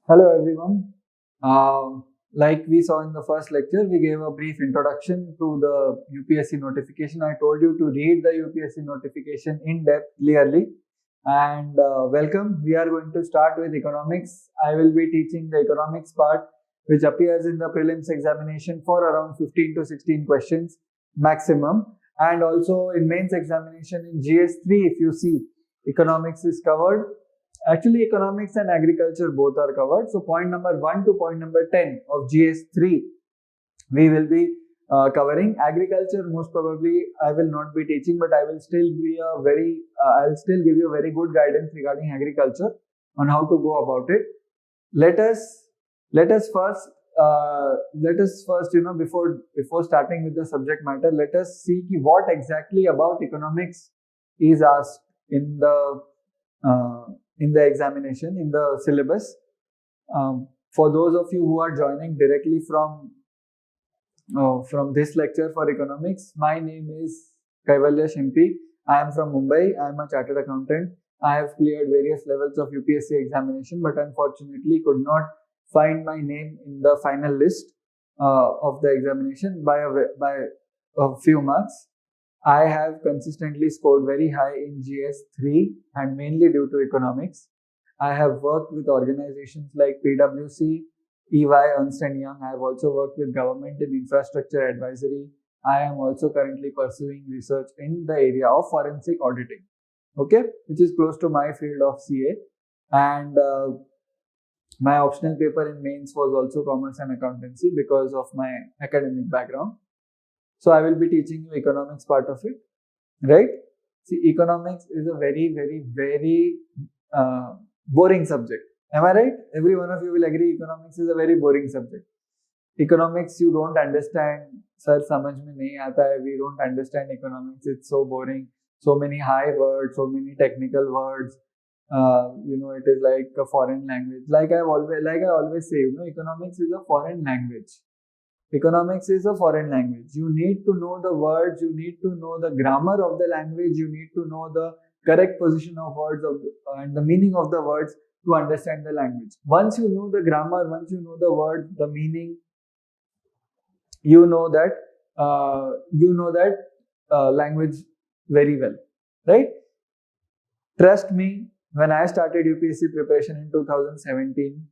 Hello everyone. Like we saw in the first lecture, we gave a brief introduction to the UPSC notification. I told you to read the UPSC notification in depth clearly. And welcome. We are going to start with economics. I will be teaching the economics part, which appears in the prelims examination for around 15 to 16 questions maximum. And also in mains examination in GS3, if you see, economics is covered. Actually, economics and agriculture both are covered. So point number 1 to point number 10 of GS3, we will be covering. Agriculture, most probably I will not be teaching, but I will still be I'll still give you very good guidance regarding agriculture on how to go about it. Let us first, before starting with the subject matter, let us see what exactly about economics is asked in the examination, in the syllabus. For those of you who are joining directly from this lecture for economics, my name is Kaivalya Shimpi. I am from Mumbai. I am a chartered accountant. I have cleared various levels of UPSC examination, but unfortunately could not find my name in the final list of the examination by a few marks. I have consistently scored very high in GS3 and mainly due to economics. I have worked with organizations like PwC, EY, Ernst & Young. I have also worked with government in infrastructure advisory. I am also currently pursuing research in the area of forensic auditing, okay, which is close to my field of CA. And my optional paper in mains was also commerce and accountancy because of my academic background. So I will be teaching you economics part of it, right? See, economics is a very, very, very boring subject. Am I right? Every one of you will agree economics is a very boring subject. Economics you don't understand. Sir, samajh mein nahi aata hai. We don't understand economics. It's so boring. So many high words, so many technical words. It is like a foreign language. Like I always say, economics is a foreign language. Economics is a foreign language. You need to know the words, you need to know the grammar of the language, you need to know the correct position of words and the meaning of the words to understand the language. Once you know the grammar, once you know the word, the meaning, you know that language very well, right? Trust me, when I started UPSC preparation in 2017,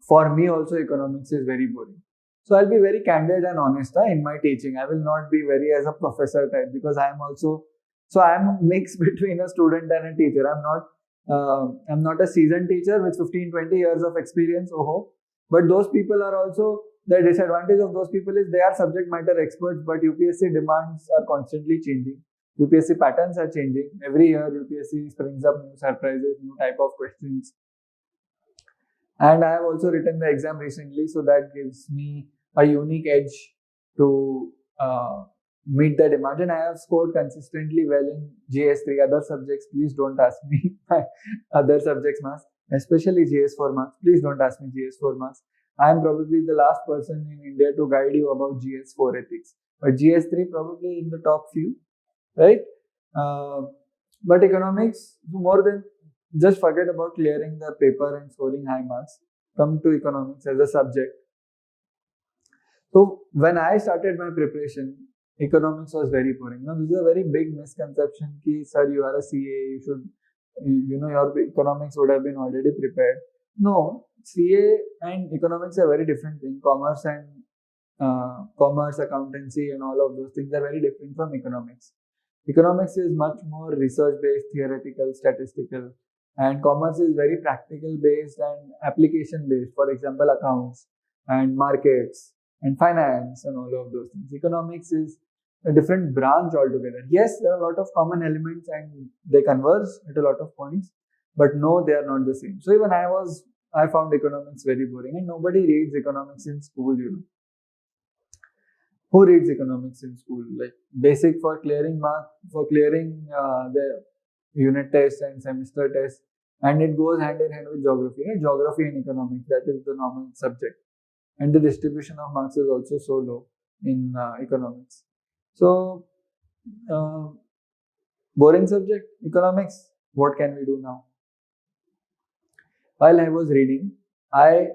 for me also economics is very boring. So I'll be very candid and honest in my teaching. I will not be very as a professor type because I am a mix between a student and a teacher. I'm not a seasoned teacher with 15-20 years of experience. But those people are also, the disadvantage of those people is they are subject matter experts, but UPSC demands are constantly changing. UPSC patterns are changing. Every year UPSC springs up new surprises, new type of questions. And I have also written the exam recently, so that gives me a unique edge to meet the demand. And I have scored consistently well in GS3. Other subjects, please don't ask me other subjects marks, especially GS4 marks. Please don't ask me GS4 marks. I am probably the last person in India to guide you about GS4 ethics. But GS3 probably in the top few, right? But economics, more than just forget about clearing the paper and scoring high marks. Come to economics as a subject. So when I started my preparation, economics was very boring. Now this is a very big misconception ki, sir, you are a CA, your economics would have been already prepared. No, CA and economics are very different things. Commerce, accountancy and all of those things are very different from economics. Economics is much more research-based, theoretical, statistical, and commerce is very practical-based and application-based. For example, accounts and markets and finance and all of those things. Economics is a different branch altogether. Yes, there are a lot of common elements and they converge at a lot of points, but no, they are not the same. So even I found economics very boring, and nobody reads economics in school, Who reads economics in school? Like basic for clearing the unit test and semester test, and it goes hand in hand with geography. Right? Geography and economics, that is the normal subject. And the distribution of marks is also so low in economics. So Boring subject, economics. What can we do now? While I was reading, I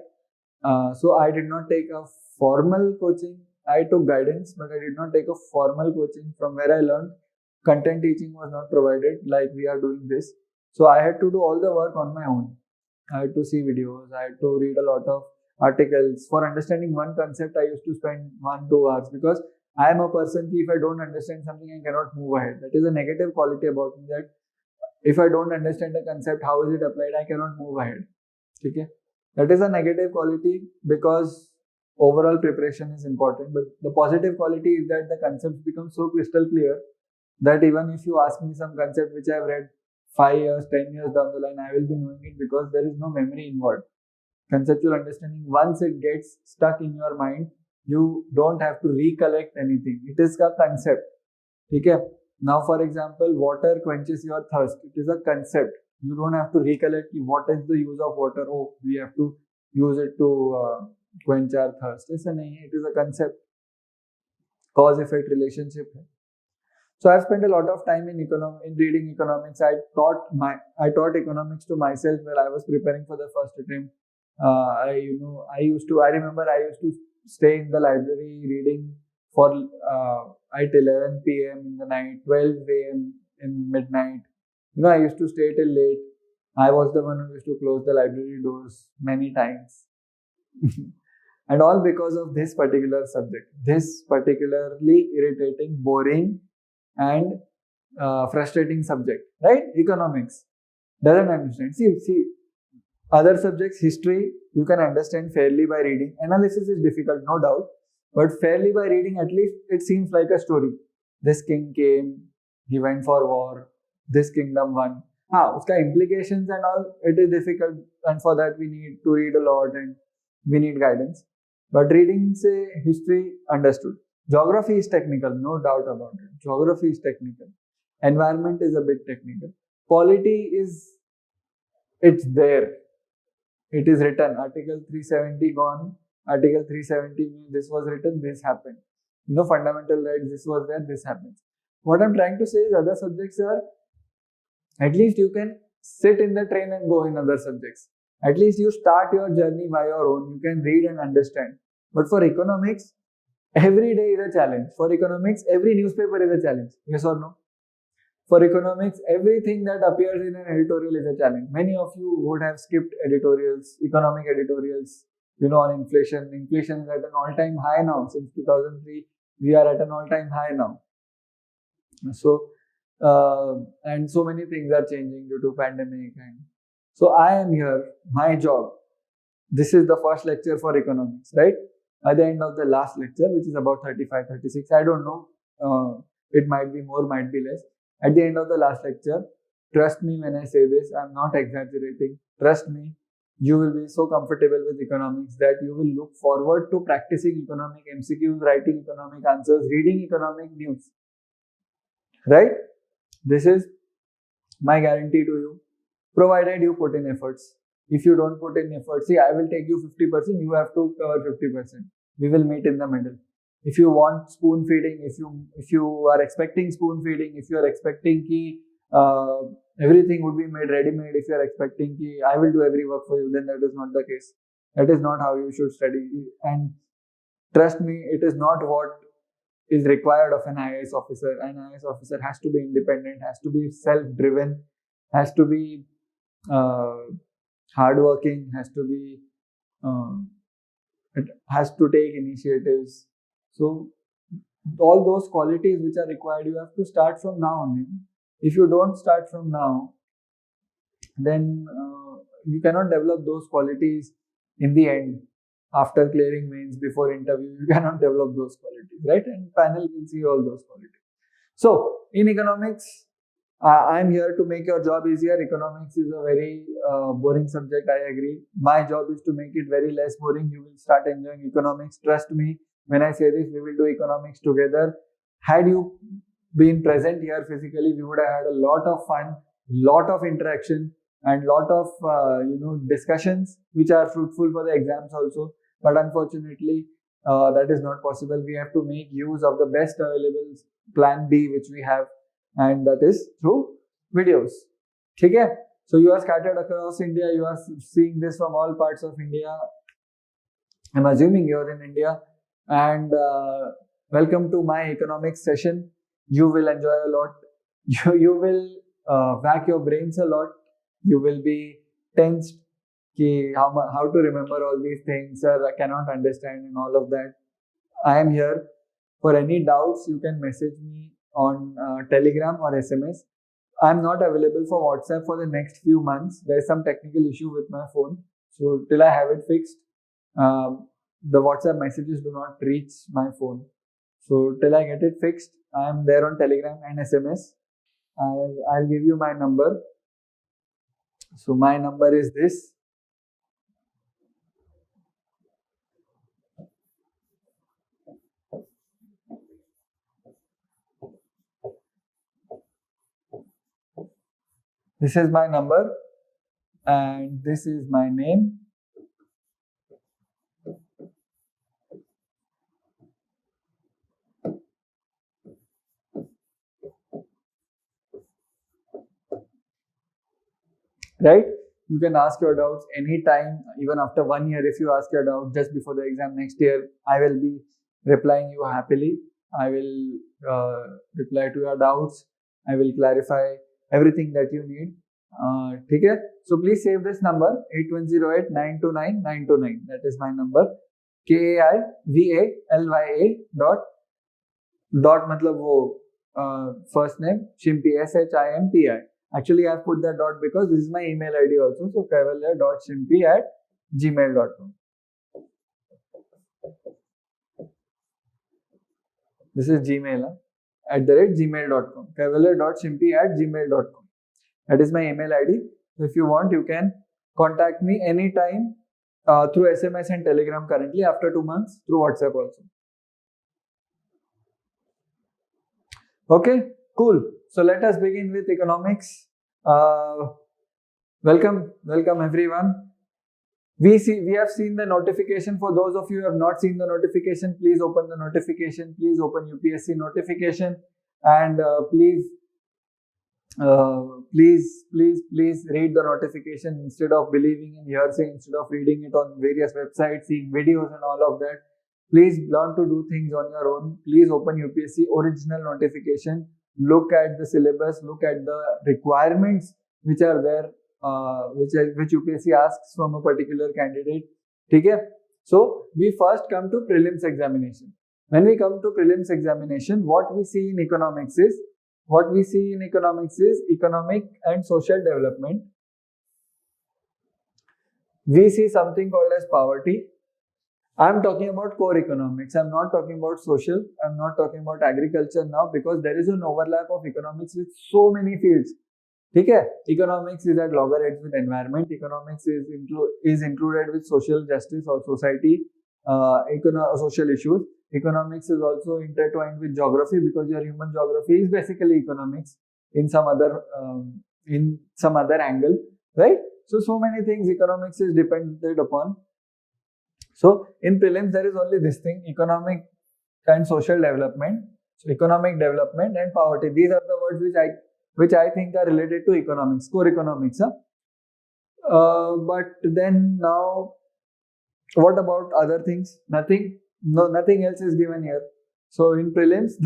did not take a formal coaching. I took guidance, but I did not take a formal coaching. From where I learned, content teaching was not provided like we are doing this. So I had to do all the work on my own. I had to see videos. I had to read a lot of articles. For understanding one concept, I used to spend 1-2 hours because I am a person if I don't understand something, I cannot move ahead. That is a negative quality about me, that if I don't understand the concept, how is it applied, I cannot move ahead. Okay? That is a negative quality because overall preparation is important. But the positive quality is that the concepts become so crystal clear that even if you ask me some concept which I have read 5 years, 10 years down the line, I will be knowing it because there is no memory involved. Conceptual understanding, once it gets stuck in your mind, you don't have to recollect anything. It is a concept. Okay? Now, for example, water quenches your thirst. It is a concept. You don't have to recollect what is the use of water. Oh, we have to use it to quench our thirst. It is a concept. Cause-effect relationship. So I've spent a lot of time in reading economics. I taught economics to myself while I was preparing for the first attempt. I remember I used to stay in the library reading for at 11 p.m. in the night, 12 a.m. in midnight. I used to stay till late. I was the one who used to close the library doors many times. And all because of this particular subject. This particularly irritating, boring, and frustrating subject, right? Economics. Doesn't understand. See, other subjects, history, you can understand fairly by reading. Analysis is difficult, no doubt. But fairly by reading, at least it seems like a story. This king came, he went for war, this kingdom won. Uska implications and all, it is difficult, and for that we need to read a lot and we need guidance. But reading, say, history, understood. Geography is technical, no doubt about it. Geography is technical. Environment is a bit technical. Polity is, it's there. It is written. Article 370 gone. Article 370 means this was written, this happened. Fundamental rights, this was there, this happens. What I'm trying to say is other subjects are, at least you can sit in the train and go in other subjects. At least you start your journey by your own. You can read and understand. But for economics, every day is a challenge. For economics, every newspaper is a challenge. Yes or no? For economics, everything that appears in an editorial is a challenge. Many of you would have skipped editorials, economic editorials, on inflation. Inflation is at an all-time high now. Since 2003, we are at an all-time high now. So, and so many things are changing due to pandemic. And so I am here, my job. This is the first lecture for economics, right? At the end of the last lecture, which is about 35, 36, I don't know. It might be more, might be less. At the end of the last lecture, trust me when I say this, I'm not exaggerating. Trust me, you will be so comfortable with economics that you will look forward to practicing economic MCQs, writing economic answers, reading economic news. Right? This is my guarantee to you, provided you put in efforts. If you don't put in efforts, see, I will take you 50%, you have to cover 50%. We will meet in the middle. If you want spoon feeding, if you are expecting spoon feeding, if you are expecting everything would be made ready-made, if you are expecting I will do every work for you, then that is not the case. That is not how you should study. And trust me, it is not what is required of an IAS officer. An IAS officer has to be independent, has to be self-driven, has to be hardworking, has to be it has to take initiatives. So all those qualities which are required, you have to start from now only. If you don't start from now, then you cannot develop those qualities in the end. After clearing mains, before interview, you cannot develop those qualities, right? And panel will see all those qualities. So in economics, I'm here to make your job easier. Economics is a very boring subject, I agree. My job is to make it very less boring. You will start enjoying economics. Trust me, when I say this, we will do economics together. Had you been present here physically, we would have had a lot of fun, lot of interaction, and lot of discussions which are fruitful for the exams also. But unfortunately, that is not possible. We have to make use of the best available plan B which we have, and that is through videos. Okay? So you are scattered across India, you are seeing this from all parts of India. I'm assuming you're in India, and welcome to my economics session. You will enjoy a lot. You will whack your brains a lot. You will be tensed. How to remember all these things, sir, I cannot understand, and all of that. I am here. For any doubts, you can message me on Telegram or SMS. I'm not available for WhatsApp for the next few months. There is some technical issue with my phone. So till I have it fixed, the WhatsApp messages do not reach my phone. So till I get it fixed, I'm there on Telegram and SMS. I'll give you my number. So my number is this. This is my number, and this is my name. Right? You can ask your doubts anytime, even after 1 year. If you ask your doubt just before the exam next year, I will be replying you happily. I will reply to your doubts. I will clarify everything that you need. Okay? So please save this number 8108929929. That is my number. KAIVALYA dot matlab wo first name Shimpi, SHIMPI. Actually, I have put that dot because this is my email ID also. So kaivalya.shimpi@gmail.com. This is Gmail, @gmail.com. kaivalya.shimpi@gmail.com. That is my email ID. So if you want, you can contact me anytime through SMS and Telegram currently. After 2 months, through WhatsApp also. Okay, cool. So let us begin with economics. Welcome everyone. We have seen the notification. For those of you who have not seen the notification, please open the notification. Please open UPSC notification, and please read the notification instead of believing in hearsay, instead of reading it on various websites, seeing videos and all of that. Please learn to do things on your own. Please open UPSC original notification. Look at the syllabus. Look at the requirements which are there, which UPSC asks from a particular candidate. Okay? So we first come to prelims examination. When we come to prelims examination, what we see in economics is economic and social development. We see something called as poverty. I'm talking about core economics. I'm not talking about social. I'm not talking about agriculture now, because there is an overlap of economics with so many fields. Okay? Economics is at loggerheads with environment. Economics is included with social justice or society, social issues. Economics is also intertwined with geography, because your human geography is basically economics in some other angle, right? So many things economics is dependent upon. So in prelims, there is only this thing: economic and social development. So economic development and poverty. These are the words which I think are related to economics, core economics. But then now, what about other things? Nothing else is given here. So in prelims,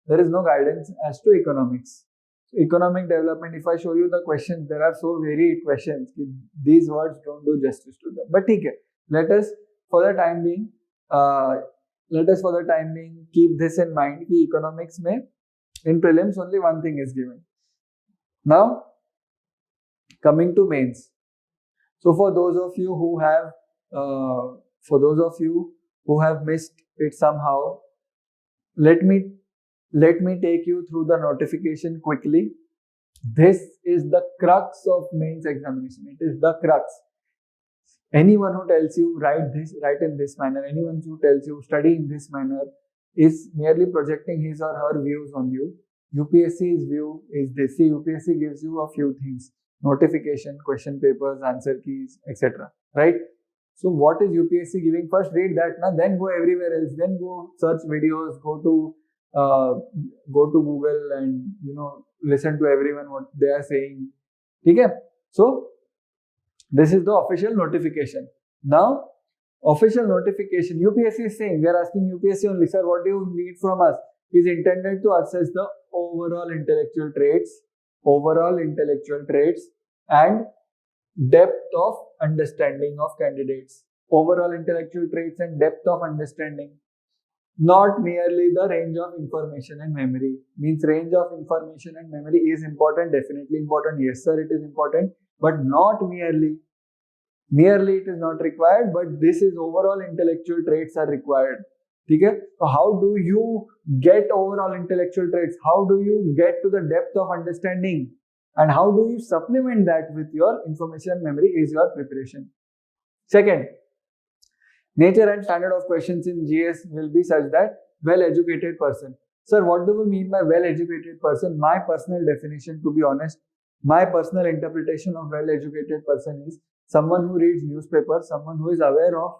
there is no guidance as to economics. So economic development, if I show you the questions, there are so varied questions. These words don't do justice to them. But okay, let us for the time being keep this in mind. Ki economics mein, in prelims only one thing is given. Now, coming to mains. So for those of you who have missed it somehow, let me take you through the notification quickly. This is the crux of mains examination. It is the crux. Anyone who tells you write in this manner, anyone who tells you study in this manner, is merely projecting his or her views on you. UPSC's view is this. See, UPSC gives you a few things: notification, question papers, answer keys, etc. Right? So what is UPSC giving? First read that, then go everywhere else. Then go search videos, go to go to Google and listen to everyone what they are saying. Okay? So this is the official notification. Now, official notification, UPSC is saying, we are asking UPSC only, sir, what do you need from us? Is intended to assess the overall intellectual traits and depth of understanding of candidates. Overall intellectual traits and depth of understanding. Not merely the range of information and memory. Means range of information and memory is important, definitely important. Yes, sir, it is important, but not merely. Merely it is not required, but this is overall intellectual traits are required. Okay? So how do you get overall intellectual traits? How do you get to the depth of understanding? And how do you supplement that with your information and memory is your preparation. Second, nature and standard of questions in GS will be such that well-educated person. Sir, what do we mean by well-educated person? My personal definition, to be honest, my personal interpretation of well-educated person is someone who reads newspaper, someone who is aware of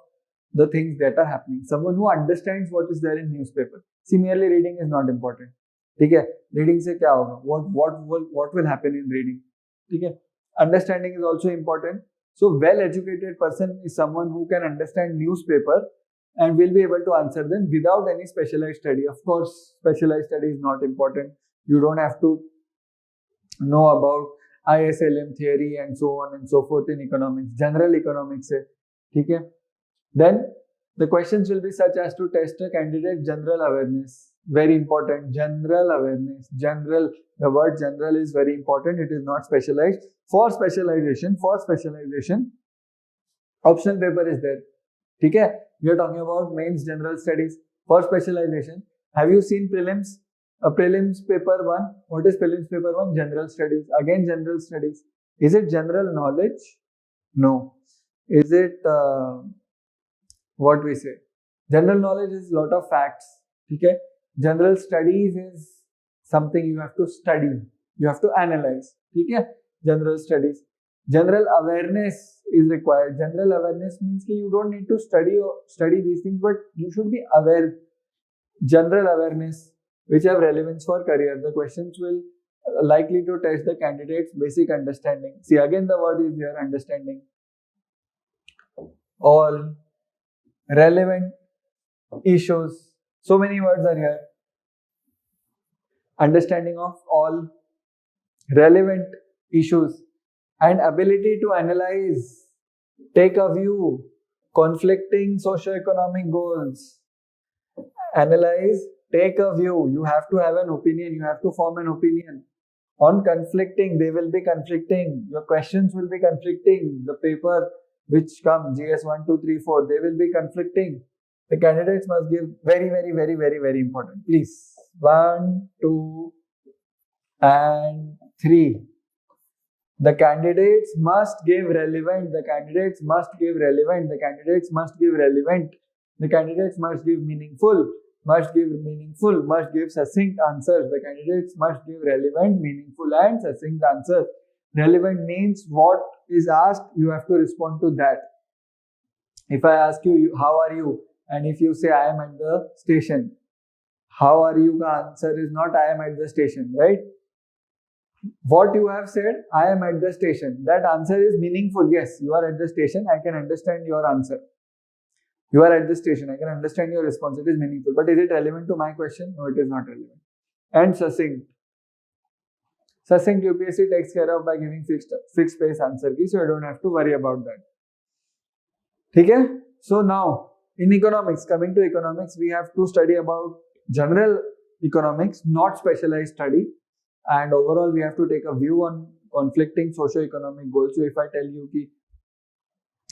the things that are happening, someone who understands what is there in newspaper. See, merely reading is not important. Okay? Reading se kya hoga? What will happen in reading? Okay? Understanding is also important. So, well-educated person is someone who can understand newspaper and will be able to answer them without any specialized study. Of course, specialized study is not important. You don't have to know about ISLM theory and so on and so forth in economics. General economics hai. Okay? Then, the questions will be such as to test a candidate's general awareness. Very important. General awareness. General. The word general is very important. It is not specialized. For specialization, optional paper is there. Okay? We are talking about mains general studies. For specialization, have you seen prelims? Prelims paper 1. What is prelims paper 1? General studies. Again, general studies. Is it general knowledge? No. Is it what we say? General knowledge is a lot of facts. Okay? General studies is something you have to study. You have to analyze. Okay? General studies. General awareness is required. General awareness means that you don't need to study these things, but you should be aware. General awareness, which have relevance for career. The questions will likely to test the candidate's basic understanding. See, again the word is here, understanding. All relevant issues. So many words are here. Understanding of all relevant issues and ability to analyze, take a view, conflicting socio-economic goals. Analyze, take a view. You have to have an opinion. You have to form an opinion. On conflicting, they will be conflicting. Your questions will be conflicting. The paper which come, GS1, 2, 3, 4, they will be conflicting. The candidates must give very, very, very, very, very important. Please. 1, 2, and 3. The candidates must give relevant. The candidates must give relevant. The candidates must give relevant. The candidates must give meaningful. Must give meaningful. Must give succinct answers. The candidates must give relevant, meaningful, and succinct answers. Relevant means what is asked, you have to respond to that. If I ask you, how are you? And if you say, I am at the station. How are you? The answer is not, I am at the station, right? What you have said, I am at the station. That answer is meaningful. Yes, you are at the station. I can understand your answer. You are at the station. I can understand your response. It is meaningful. But is it relevant to my question? No, it is not relevant. And succinct. Succinct UPSC takes care of by giving fixed space answer key, so you don't have to worry about that. Okay? So now, in economics, coming to economics, we have to study about general economics, not specialized study. And overall, we have to take a view on conflicting socio-economic goals. So if I tell you,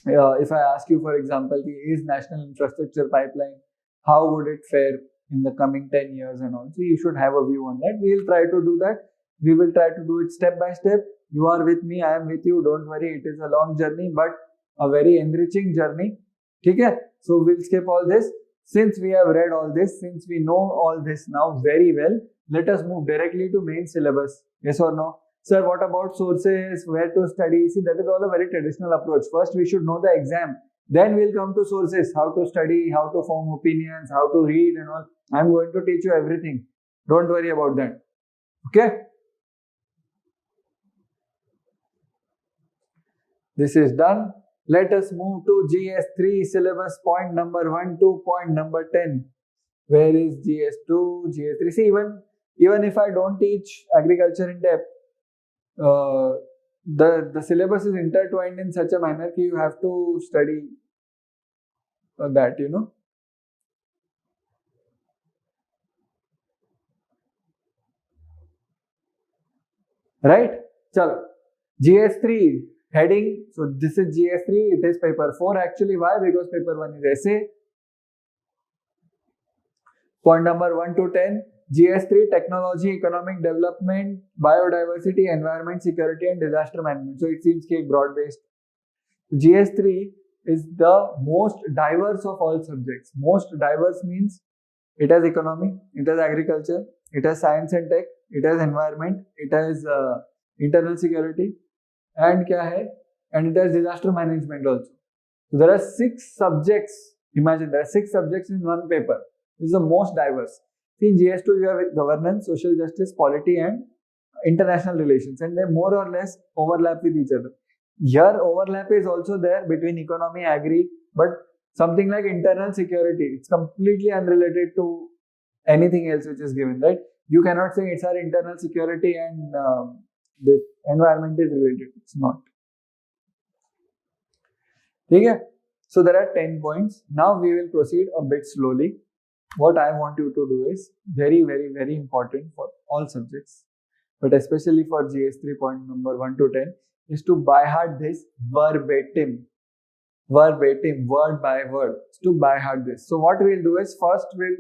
if I ask you, for example, is national infrastructure pipeline, how would it fare in the coming 10 years and all? So you should have a view on that. We will try to do that. We will try to do it step by step. You are with me, I am with you. Don't worry, it is a long journey, but a very enriching journey. Okay? So we'll skip all this. Since we have read all this, since we know all this now very well, let us move directly to main syllabus. Yes or no? Sir, what about sources, where to study? See, that is all a very traditional approach. First, we should know the exam. Then we'll come to sources, how to study, how to form opinions, how to read and all. I'm going to teach you everything. Don't worry about that. Okay? This is done. Let us move to GS3 syllabus point number 1 to point number 10. Where is GS2, GS3? See, even if I don't teach agriculture in depth, the syllabus is intertwined in such a manner that you have to study that, you know. Right? Chalo. GS3 heading. So this is GS3. It is paper 4 actually. Why? Because paper 1 is essay. Point number 1 to 10. GS3 technology, economic development, biodiversity, environment, security, and disaster management. So it seems broad based. GS3 is the most diverse of all subjects. Most diverse means it has economy, it has agriculture, it has science and tech, it has environment, it has internal security, and and it has disaster management also. So there are 6 subjects. Imagine there are 6 subjects in one paper. This is the most diverse. In GS2 you have governance, social justice, polity, and international relations, and they more or less overlap with each other. Here overlap is also there between economy, agri, but something like internal security, it's completely unrelated to anything else which is given, right? You cannot say it's our internal security and the environment is related. It's not. Okay? So there are 10 points. Now we will proceed a bit slowly. What I want you to do is very, very, very important for all subjects, but especially for GS3 point number 1 to 10 is to by heart this verbatim, word by word, to by heart this. So what we'll do is first we'll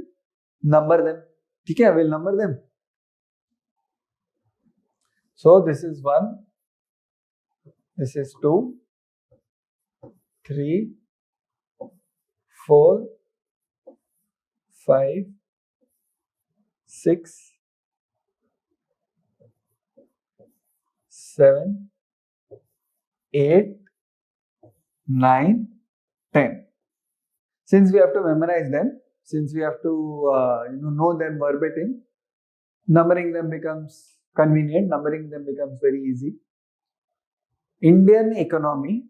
number them. Okay, we'll number them. So this is 1, this is 2, 3, 4, 5, 6, 7, 8, 9, 10. Since we have to memorize them, since we have to know them verbatim, numbering them becomes convenient, numbering them becomes very easy. Indian economy,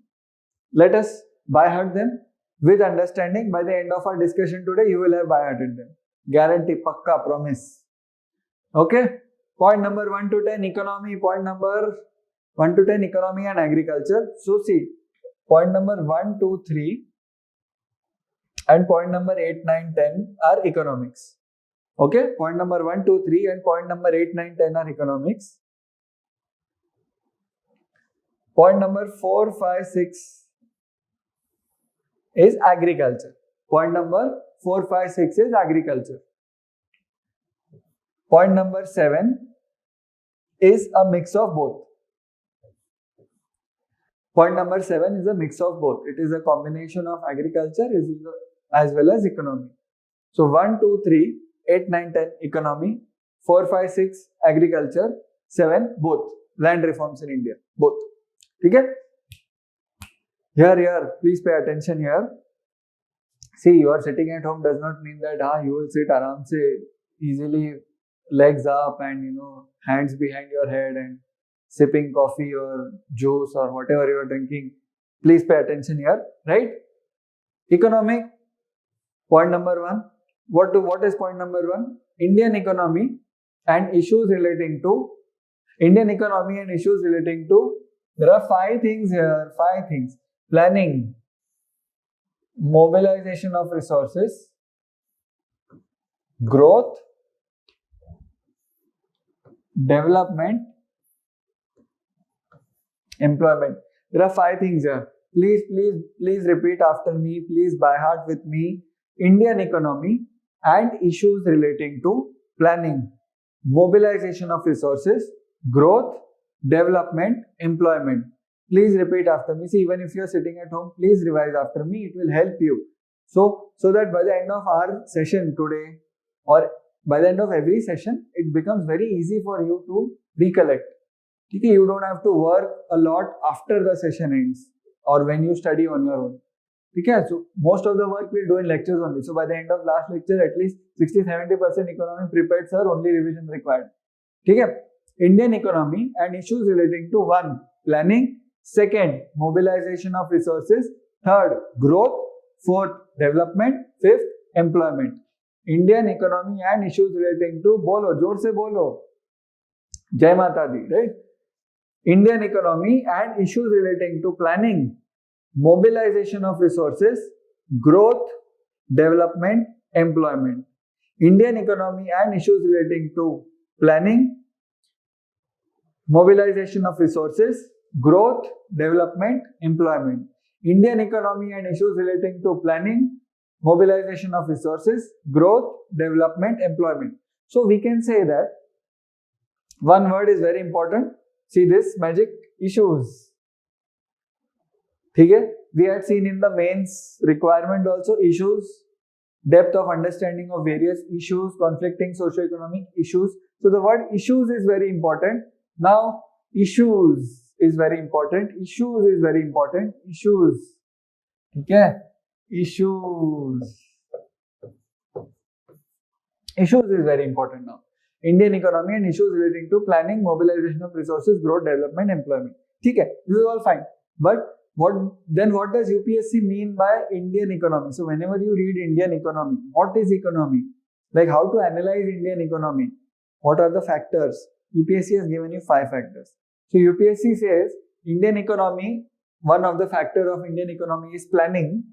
let us by heart them with understanding. By the end of our discussion today, you will have by hearted them. Guarantee, pakka, promise. Okay? Point number 1 to 10, economy. Point number 1 to 10, economy and agriculture. So see, point number 1, 2, 3 and point number 8, 9, 10 are economics. Okay? Point number 1, 2, 3 and point number 8, 9, 10 are economics. Point number 4, 5, 6 is agriculture. Point number 4, 5, 6 is agriculture. Point number 7 is a mix of both. Point number 7 is a mix of both. It is a combination of agriculture as well as economy. So 1, 2, 3, 8, 9, 10 economy, 4, 5, 6 agriculture, 7 both. Land reforms in India, both. Okay? Here, please pay attention here. See, you are sitting at home does not mean that you will sit aram se easily, legs up and hands behind your head and sipping coffee or juice or whatever you are drinking. Please pay attention here, right? Economic, point number 1. What is point number 1? Indian economy and issues relating to there are 5 things here, 5 things. Planning, mobilization of resources, growth, development, employment. There are 5 things here. Please repeat after me. Please by heart with me. Indian economy and issues relating to planning, mobilization of resources, growth, development, employment. Please repeat after me. See, even if you are sitting at home, please revise after me. It will help you. So that by the end of our session today or by the end of every session, it becomes very easy for you to recollect. Okay, you don't have to work a lot after the session ends or when you study on your own. ठीक है. So most of the work we'll do in lectures only. So by the end of last lecture, at least 60-70% economy prepared, sir. Only revision required. ठीक है. Indian economy and issues relating to 1. Planning. 2nd, mobilization of resources. 3rd, growth. 4th, development. 5th, employment. Indian economy and issues relating to, बोलो जोर से बोलो, जय माता दी, right? Indian economy and issues relating to planning, mobilization of resources, growth, development, employment. Indian economy and issues relating to planning, mobilization of resources, growth, development, employment. Indian economy and issues relating to planning, mobilization of resources, growth, development, employment. So we can say that one word is very important. See this magic, issues. Okay? We had seen in the mains requirement also issues, depth of understanding of various issues, conflicting socio-economic issues. So the word issues is very important. Now issues is very important. Issues is very important. Issues. Okay? Issues. Issues is very important now. Indian economy and issues relating to planning, mobilization of resources, growth, development, employment. Okay, this is all fine. But what does UPSC mean by Indian economy? So whenever you read Indian economy, what is economy? Like how to analyze Indian economy? What are the factors? UPSC has given you 5 factors. So UPSC says Indian economy, one of the factor of Indian economy is planning.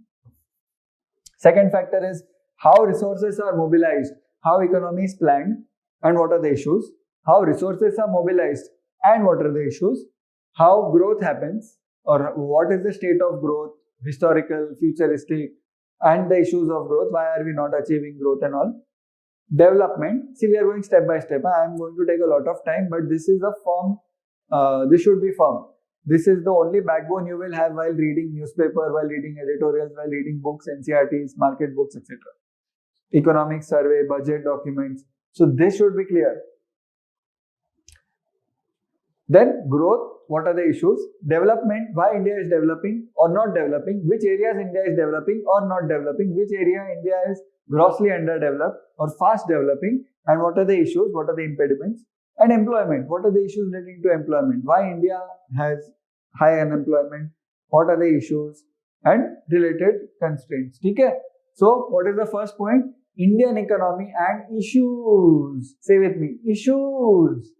Second factor is how resources are mobilized, how economy is planned and what are the issues, how resources are mobilized and what are the issues, how growth happens or what is the state of growth, historical, futuristic and the issues of growth, why are we not achieving growth and all. Development, see we are going step by step. I am going to take a lot of time, but this is a firm, this should be firm. This is the only backbone you will have while reading newspaper, while reading editorials, while reading books, NCRTs, market books, etc. Economic survey, budget documents. So this should be clear. Then growth, what are the issues? Development, why India is developing or not developing, which areas India is developing or not developing, which area India is grossly underdeveloped or fast developing, and what are the issues, what are the impediments. And employment, what are the issues relating to employment, why India has high unemployment, what are the issues and related constraints. Okay? So what is the first point? Indian economy and issues. Say with me, issues.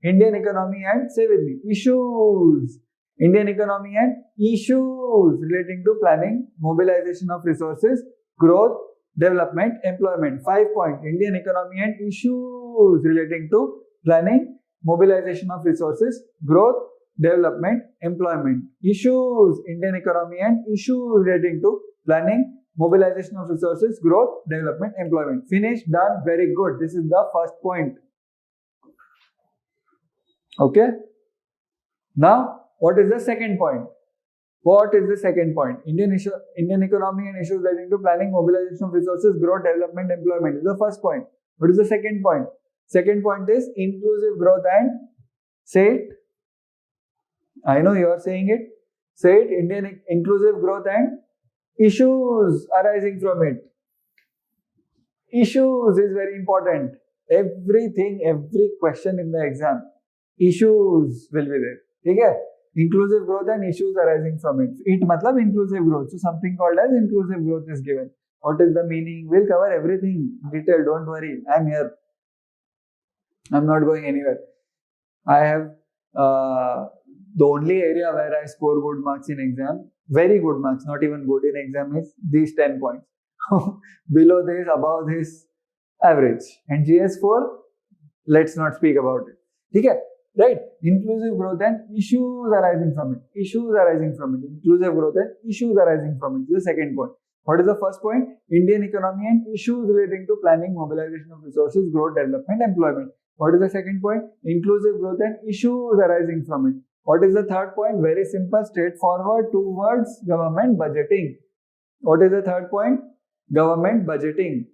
Indian economy and, say with me, issues. Indian economy and issues relating to planning, mobilization of resources, growth, development, employment. 5 points. Indian economy and issues relating to planning, mobilization of resources, growth, development, employment. Issues, Indian economy and issues relating to planning, mobilization of resources, growth, development, employment. Finished, done, very good. This is the first point. Okay. Now, what is the second point? What is the second point? Indian economy and issues relating to planning, mobilization of resources, growth, development, employment. This is the first point. What is the second point? Second point is inclusive growth and, say it. I know you are saying it. Say it. Indian inclusive growth and issues arising from it. Issues is very important. Everything, every question in the exam, issues will be there. Okay? Inclusive growth and issues arising from it. It matlab inclusive growth. So something called as inclusive growth is given. What is the meaning? We'll cover everything in detail. Don't worry. I'm here. I'm not going anywhere. I have the only area where I score good marks in exam, very good marks, not even good in exam, is these 10 points. Below this, above this, average. And GS4, let's not speak about it. Okay? Right? Inclusive growth and issues arising from it. Issues arising from it. Inclusive growth and issues arising from it. This is the second point. What is the first point? Indian economy and issues relating to planning, mobilization of resources, growth, development, employment. What is the second point? Inclusive growth and issues arising from it. What is the third point? Very simple, straightforward, 2 words, government budgeting. What is the third point? Government budgeting.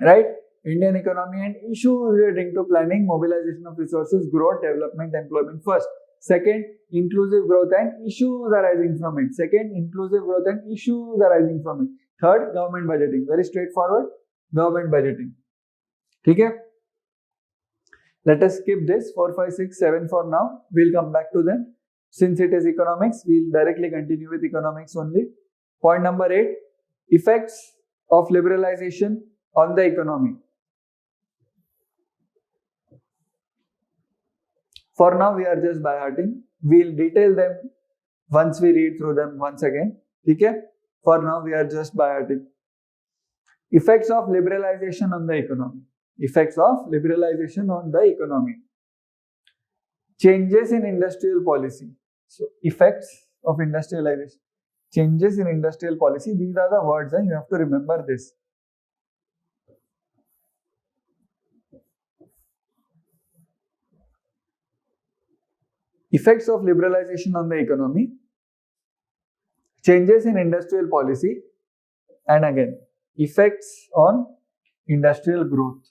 Right? Indian economy and issues relating to planning, mobilization of resources, growth, development, employment first. Second, inclusive growth and issues arising from it. Second, inclusive growth and issues arising from it. Third, government budgeting. Very straightforward. Government budgeting. Okay? Let us skip this 4, 5, 6, 7 for now. We'll come back to them. Since it is economics, we'll directly continue with economics only. Point number 8, effects of liberalization on the economy. For now, we are just by hearting. We'll detail them once we read through them once again. Okay? For now, we are just by hearting. Effects of liberalization on the economy. Effects of liberalization on the economy. Changes in industrial policy. So, effects of industrialization. Changes in industrial policy. These are the words, and you have to remember this. Effects of liberalization on the economy. Changes in industrial policy. And again, effects on industrial growth.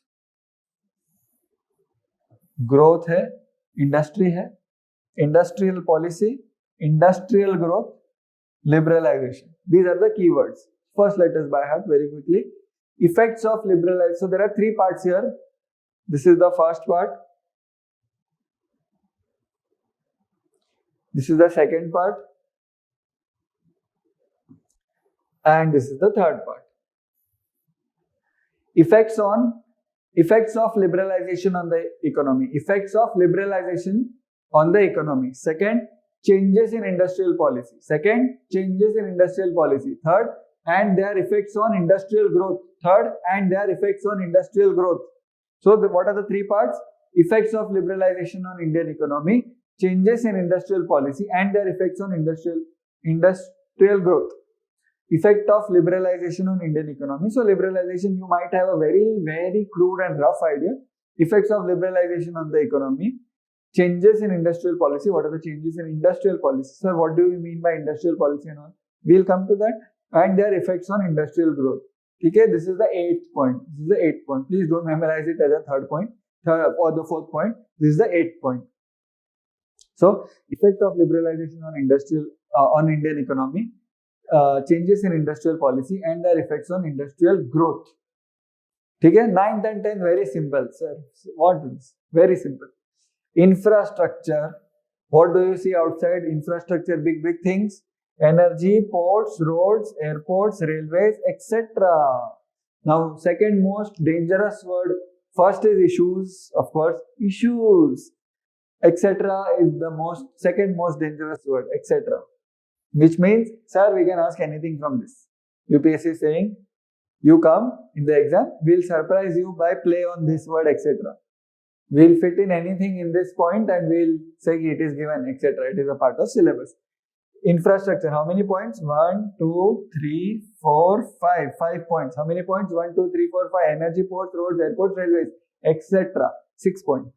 Growth है, industry है, industrial policy, industrial growth, liberalization. These are the keywords. First, let us by heart very quickly. Effects of liberalization. So there are 3 parts here. This is the first part. This is the second part. And this is the third part. Effects of liberalization on the economy. Effects of liberalization on the economy. Second, changes in industrial policy. Second, changes in industrial policy. Third, and their effects on industrial growth. Third, and their effects on industrial growth. So, what are the 3 parts? Effects of liberalization on Indian economy, changes in industrial policy, and their effects on industrial growth. Effect of liberalization on Indian economy. So, liberalization, you might have a very, very crude and rough idea. Effects of liberalization on the economy. Changes in industrial policy. What are the changes in industrial policy? Sir, what do you mean by industrial policy and all? We'll come to that. And their effects on industrial growth. Okay, this is the 8th point. This is the 8th point. Please don't memorize it as a 3rd point or the 4th point. This is the 8th point. So, effect of liberalization on Indian economy. Changes in industrial policy and their effects on industrial growth. Okay, 9th and 10th, very simple, sir. What is? Very simple. Infrastructure. What do you see outside? Infrastructure, big things. Energy, ports, roads, airports, railways, etc. Now, second most dangerous word. First is issues, of course. Issues, etc. is the second most dangerous word, etc. Which means, sir, we can ask anything from this. UPSC is saying, you come in the exam, we'll surprise you by play on this word, etc. We'll fit in anything in this point and we'll say it is given, etc. It is a part of syllabus. Infrastructure, how many points? 1, 2, 3, 4, 5. 5 points. How many points? 1, 2, 3, 4, 5. Energy, ports, roads, airports, railways, etc. 6 points.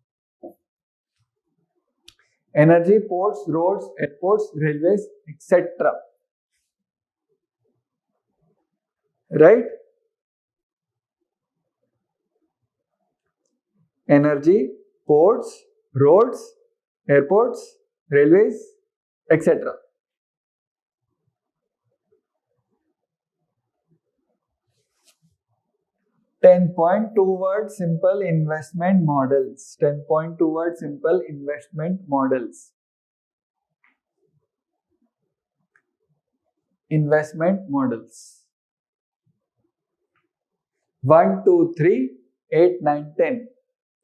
Energy, ports, roads, airports, railways, etc. Right? Energy, ports, roads, airports, railways, etc. .2 word simple investment models. 10.2 word simple investment models. Investment models. 1, 2, 3, 8, 9, 10.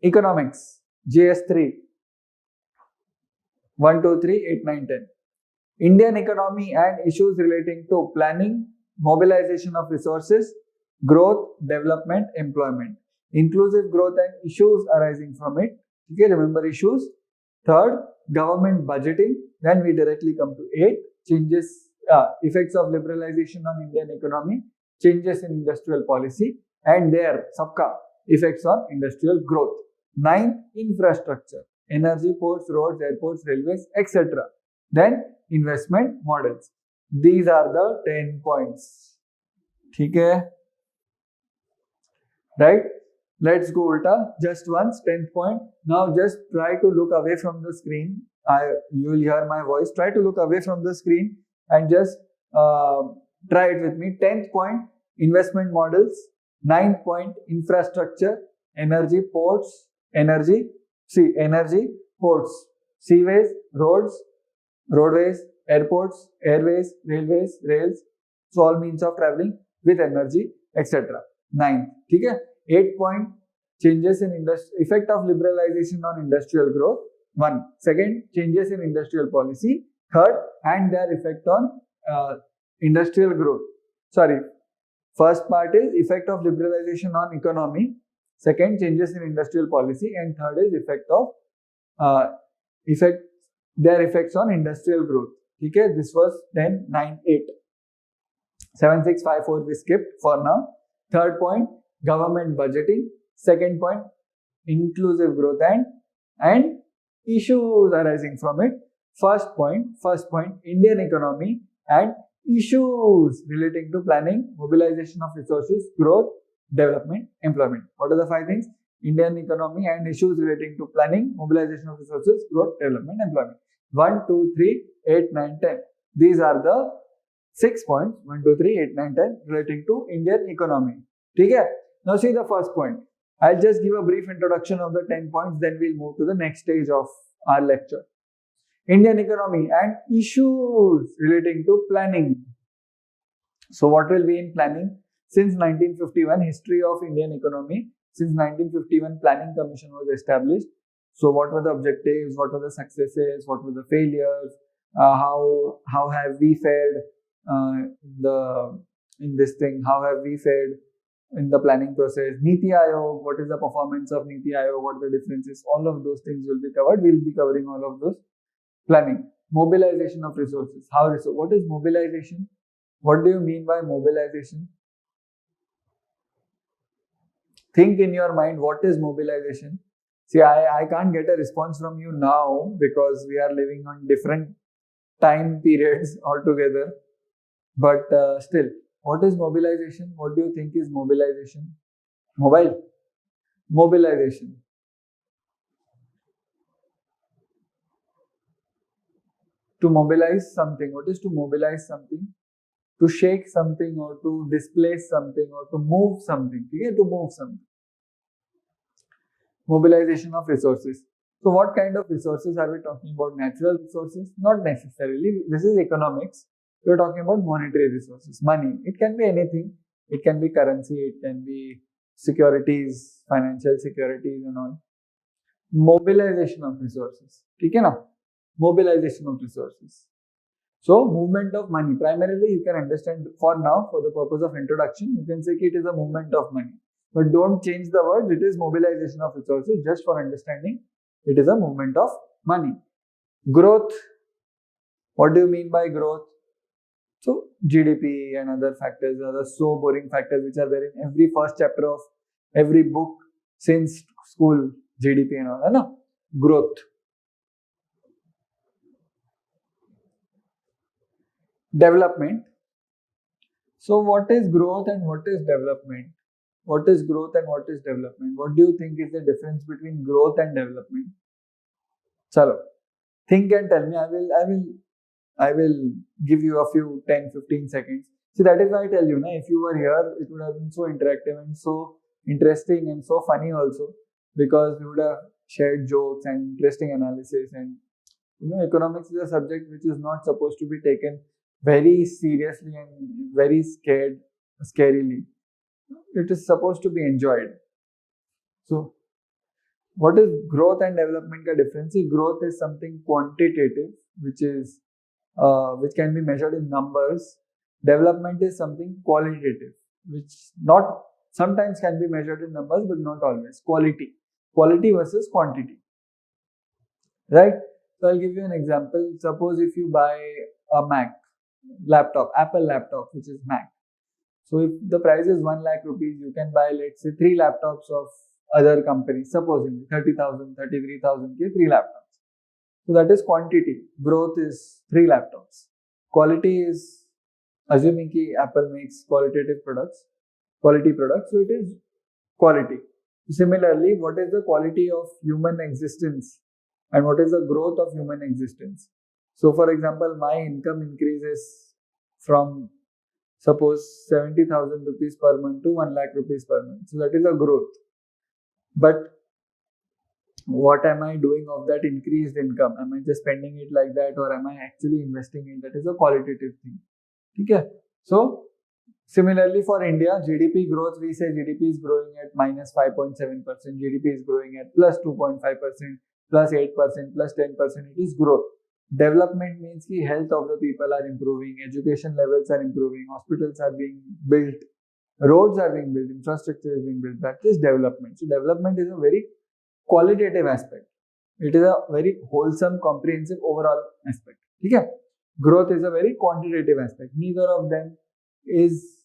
Economics. GS3. 1, 2, 3, 8, 9, 10. Indian economy and issues relating to planning, mobilization of resources, growth, development, employment. Inclusive growth and issues arising from it. Okay, remember issues. Third, government budgeting. Then we directly come to 8. Effects of liberalization on Indian economy, changes in industrial policy, and their effects on industrial growth. 9, infrastructure, energy, ports, roads, airports, railways, etc. Then investment models. These are the 10 points. Okay? Right? Let's go ulta just once, 10th point. Now just try to look away from the screen you will hear my voice. Try to look away from the screen and just try it with me. 10th point, investment models. 9th point, infrastructure, energy, ports, energy, ports, seaways, roads, roadways, airports, airways, railways, rails, so all means of traveling with energy, etc. 9th, ठीक है. 8th point, changes in effect of liberalization on industrial growth. 1. Second, changes in industrial policy. Third, and their effect on industrial growth. Sorry, first part is effect of liberalization on economy. Second, changes in industrial policy, and third is effect of their effects on industrial growth. Okay, this was 10, 9, 8. 7, 6, 5, 4 we skipped for now. Third point, government budgeting. Second point, inclusive growth and issues arising from it. First point, Indian economy and issues relating to planning, mobilization of resources, growth, development, employment. What are the 5 things? Indian economy and issues relating to planning, mobilization of resources, growth, development, employment. 1, 2, 3, 8, 9, 10. These are the 6 points. 1, 2, 3, 8, 9, 10 relating to Indian economy. Okay? Now see the first point. I'll just give a brief introduction of the 10 points, then we'll move to the next stage of our lecture. Indian economy and issues relating to planning. So what will be in planning? Since 1951, history of Indian economy. Since 1951, Planning Commission was established. So what were the objectives? What were the successes? What were the failures? How have we fared in this thing? How have we fared in the planning process? Niti Aayog, what is the performance of Niti Aayog? What are the differences? All of those things will be covered. We'll be covering all of those. Planning. Mobilization of resources. What is mobilization? What do you mean by mobilization? Think in your mind, what is mobilization? See, I can't get a response from you now because we are living on different time periods altogether. But still, what is mobilization? What do you think is mobilization? Mobilization. To mobilize something. What is to mobilize something? To shake something or to displace something or to move something. Okay? To move something. Mobilization of resources. So what kind of resources are we talking about? Natural resources? Not necessarily. This is economics. We are talking about monetary resources. Money. It can be anything. It can be currency. It can be securities, financial securities and all. Mobilization of resources. Okay, now? Mobilization of resources. So, movement of money. Primarily, you can understand for now, for the purpose of introduction, you can say it is a movement of money. But don't change the words. It is mobilization of resources. Just for understanding, it is a movement of money. Growth. What do you mean by growth? So, GDP and other factors, other so boring factors which are there in every first chapter of every book since school, GDP and all. No? Growth. Development. So what is growth and what is development? What is growth and what is development? What do you think is the difference between growth and development? Chalo, think and tell me. I will give you a few 10-15 seconds. See, that is why I tell you, if you were here, it would have been so interactive and so interesting and so funny also, because we would have shared jokes and interesting analysis. And economics is a subject which is not supposed to be taken very seriously and very scarily. It is supposed to be enjoyed. So, what is growth and development ka difference? Growth is something quantitative, which can be measured in numbers. Development is something qualitative, which not sometimes can be measured in numbers, but not always. Quality versus quantity. Right? So I'll give you an example. Suppose if you buy a Mac laptop, Apple laptop, which is Mac. So if the price is 1 lakh rupees, you can buy, let's say, 3 laptops of other companies, supposing 30,000, 33,000 K, 3 laptops. So that is quantity. Growth is 3 laptops. Quality is, assuming ki Apple makes quality products, so it is quality. Similarly, what is the quality of human existence? and what is the growth of human existence. So for example, my income increases from suppose 70,000 rupees per month to 1 lakh rupees per month. So that is a growth. But what am I doing of that increased income? Am I just spending it like that, or am I actually investing in? That is a qualitative thing. Okay. So similarly for India, GDP growth, we say GDP is growing at minus 5.7%, GDP is growing at plus 2.5%, plus 8%, plus 10%, it is growth. Development means the health of the people are improving, education levels are improving, hospitals are being built, roads are being built, infrastructure is being built. That is development. So development is a very qualitative aspect. It is a very wholesome, comprehensive overall aspect. Okay? Growth is a very quantitative aspect. Neither of them is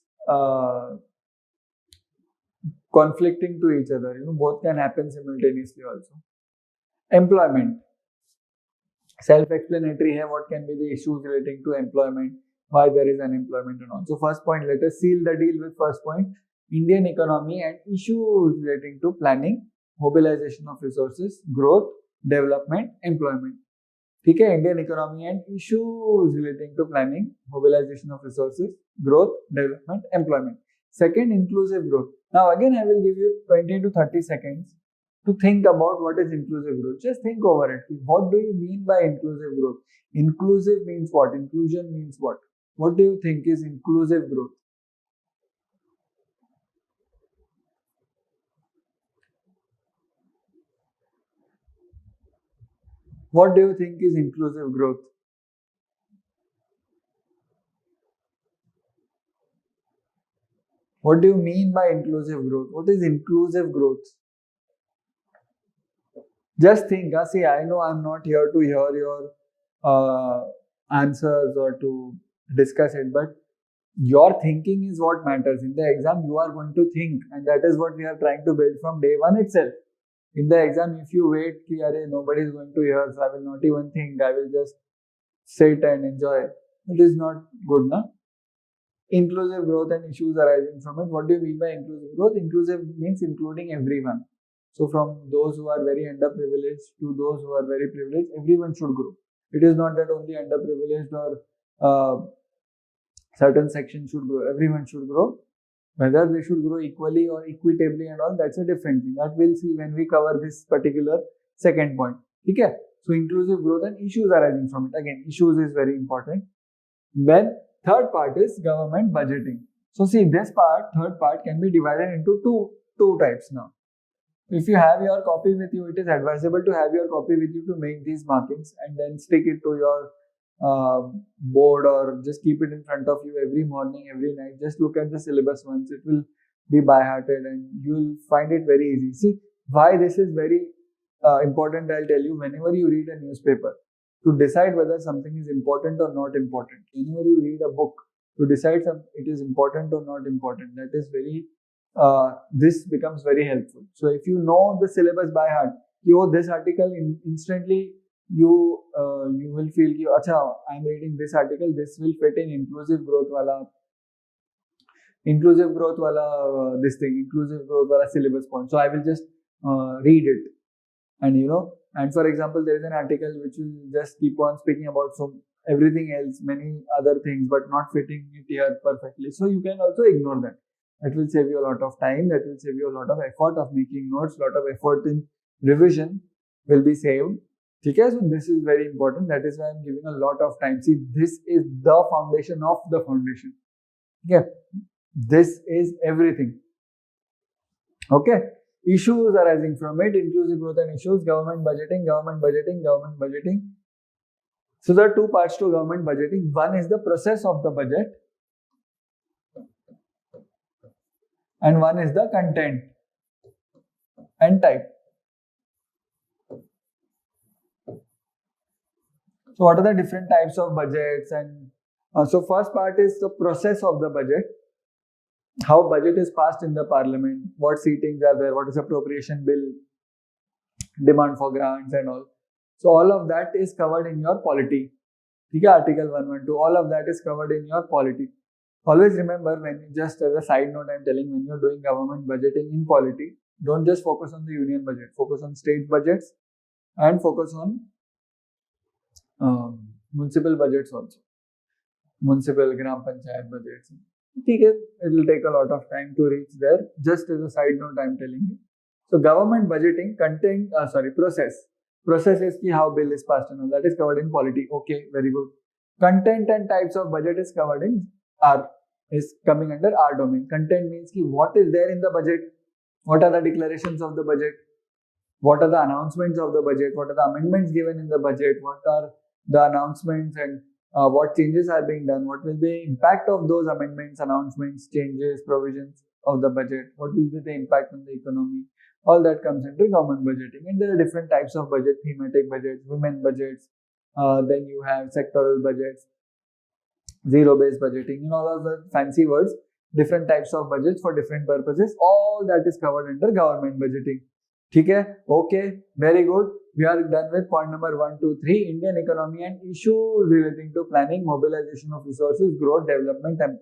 conflicting to each other. Both can happen simultaneously also. Employment. Self-explanatory here, what can be the issues relating to employment, why there is unemployment and all. So first point, let us seal the deal with first point, Indian economy and issues relating to planning, mobilization of resources, growth, development, employment. Okay, Indian economy and issues relating to planning, mobilization of resources, growth, development, employment. Second, inclusive growth. Now again, I will give you 20 to 30 seconds to think about what is inclusive growth. Just think over it. What do you mean by inclusive growth? Inclusive means what? Inclusion means what? What do you think is inclusive growth? What do you think is inclusive growth? What do you mean by inclusive growth? What is inclusive growth? Just think. See, I know I'm not here to hear your answers or to discuss it, but your thinking is what matters. In the exam, you are going to think, and that is what we are trying to build from day one itself. In the exam, if you wait, nobody is going to hear, so I will not even think, I will just sit and enjoy. It is not good, na? Inclusive growth and issues arising from it. What do you mean by inclusive growth? Inclusive means including everyone. So from those who are very underprivileged to those who are very privileged, everyone should grow. It is not that only underprivileged or certain sections should grow. Everyone should grow. Whether they should grow equally or equitably and all, that's a different thing. That we'll see when we cover this particular second point. Okay? So inclusive growth and issues arising from it. Again, issues is very important. Then third part is government budgeting. So see, this part, third part, can be divided into two types now. If you have your copy with you, it is advisable to have your copy with you to make these markings and then stick it to your board or just keep it in front of you every morning, every night. Just look at the syllabus once. It will be by-hearted and you will find it very easy. See, why this is very important, I'll tell you. Whenever you read a newspaper, to decide whether something is important or not important, whenever you read a book, to decide it is important or not important, that is very this becomes very helpful. So if you know the syllabus by heart, this article instantly you will feel acha, I'm reading this article, this will fit in inclusive growth wala inclusive growth syllabus point. So I will just read it, and for example, there is an article which will just keep on speaking about everything else, many other things, but not fitting it here perfectly. So you can also ignore that. That will save you a lot of time. That will save you a lot of effort of making notes. A lot of effort in revision will be saved. Okay, so this is very important. That is why I'm giving a lot of time. See, this is the foundation of the foundation. Okay, this is everything. Okay, issues arising from it, inclusive growth and issues, government budgeting. So there are two parts to government budgeting. One is the process of the budget, and one is the content and type. So what are the different types of budgets? And so first part is the process of the budget. How budget is passed in the parliament, what seatings are there, what is appropriation bill, demand for grants and all. So all of that is covered in your polity. Okay, Article 112, all of that is covered in your polity. Always remember, when you, just as a side note, I'm telling, when you're doing government budgeting in polity, don't just focus on the union budget, focus on state budgets and focus on municipal budgets also. Municipal gram panchayat budgets. Okay, it will take a lot of time to reach there. Just as a side note, I am telling you. So government budgeting process. Process is ki how bill is passed and all that is covered in polity. Okay, very good. Content and types of budget is covered in is coming under our domain. Content means ki what is there in the budget, what are the declarations of the budget, what are the announcements of the budget, what are the amendments given in the budget, what are the announcements and what changes are being done, what will be the impact of those amendments, announcements, changes, provisions of the budget, what will be the impact on the economy. All that comes into government budgeting, and there are different types of budget: thematic budgets, women budgets, then you have sectoral budgets, zero-based budgeting, and all of the fancy words, different types of budgets for different purposes. All that is covered under government budgeting. Okay, okay, very good. We are done with point number 1, 2, 3, Indian economy and issues relating to planning, mobilization of resources, growth, development, and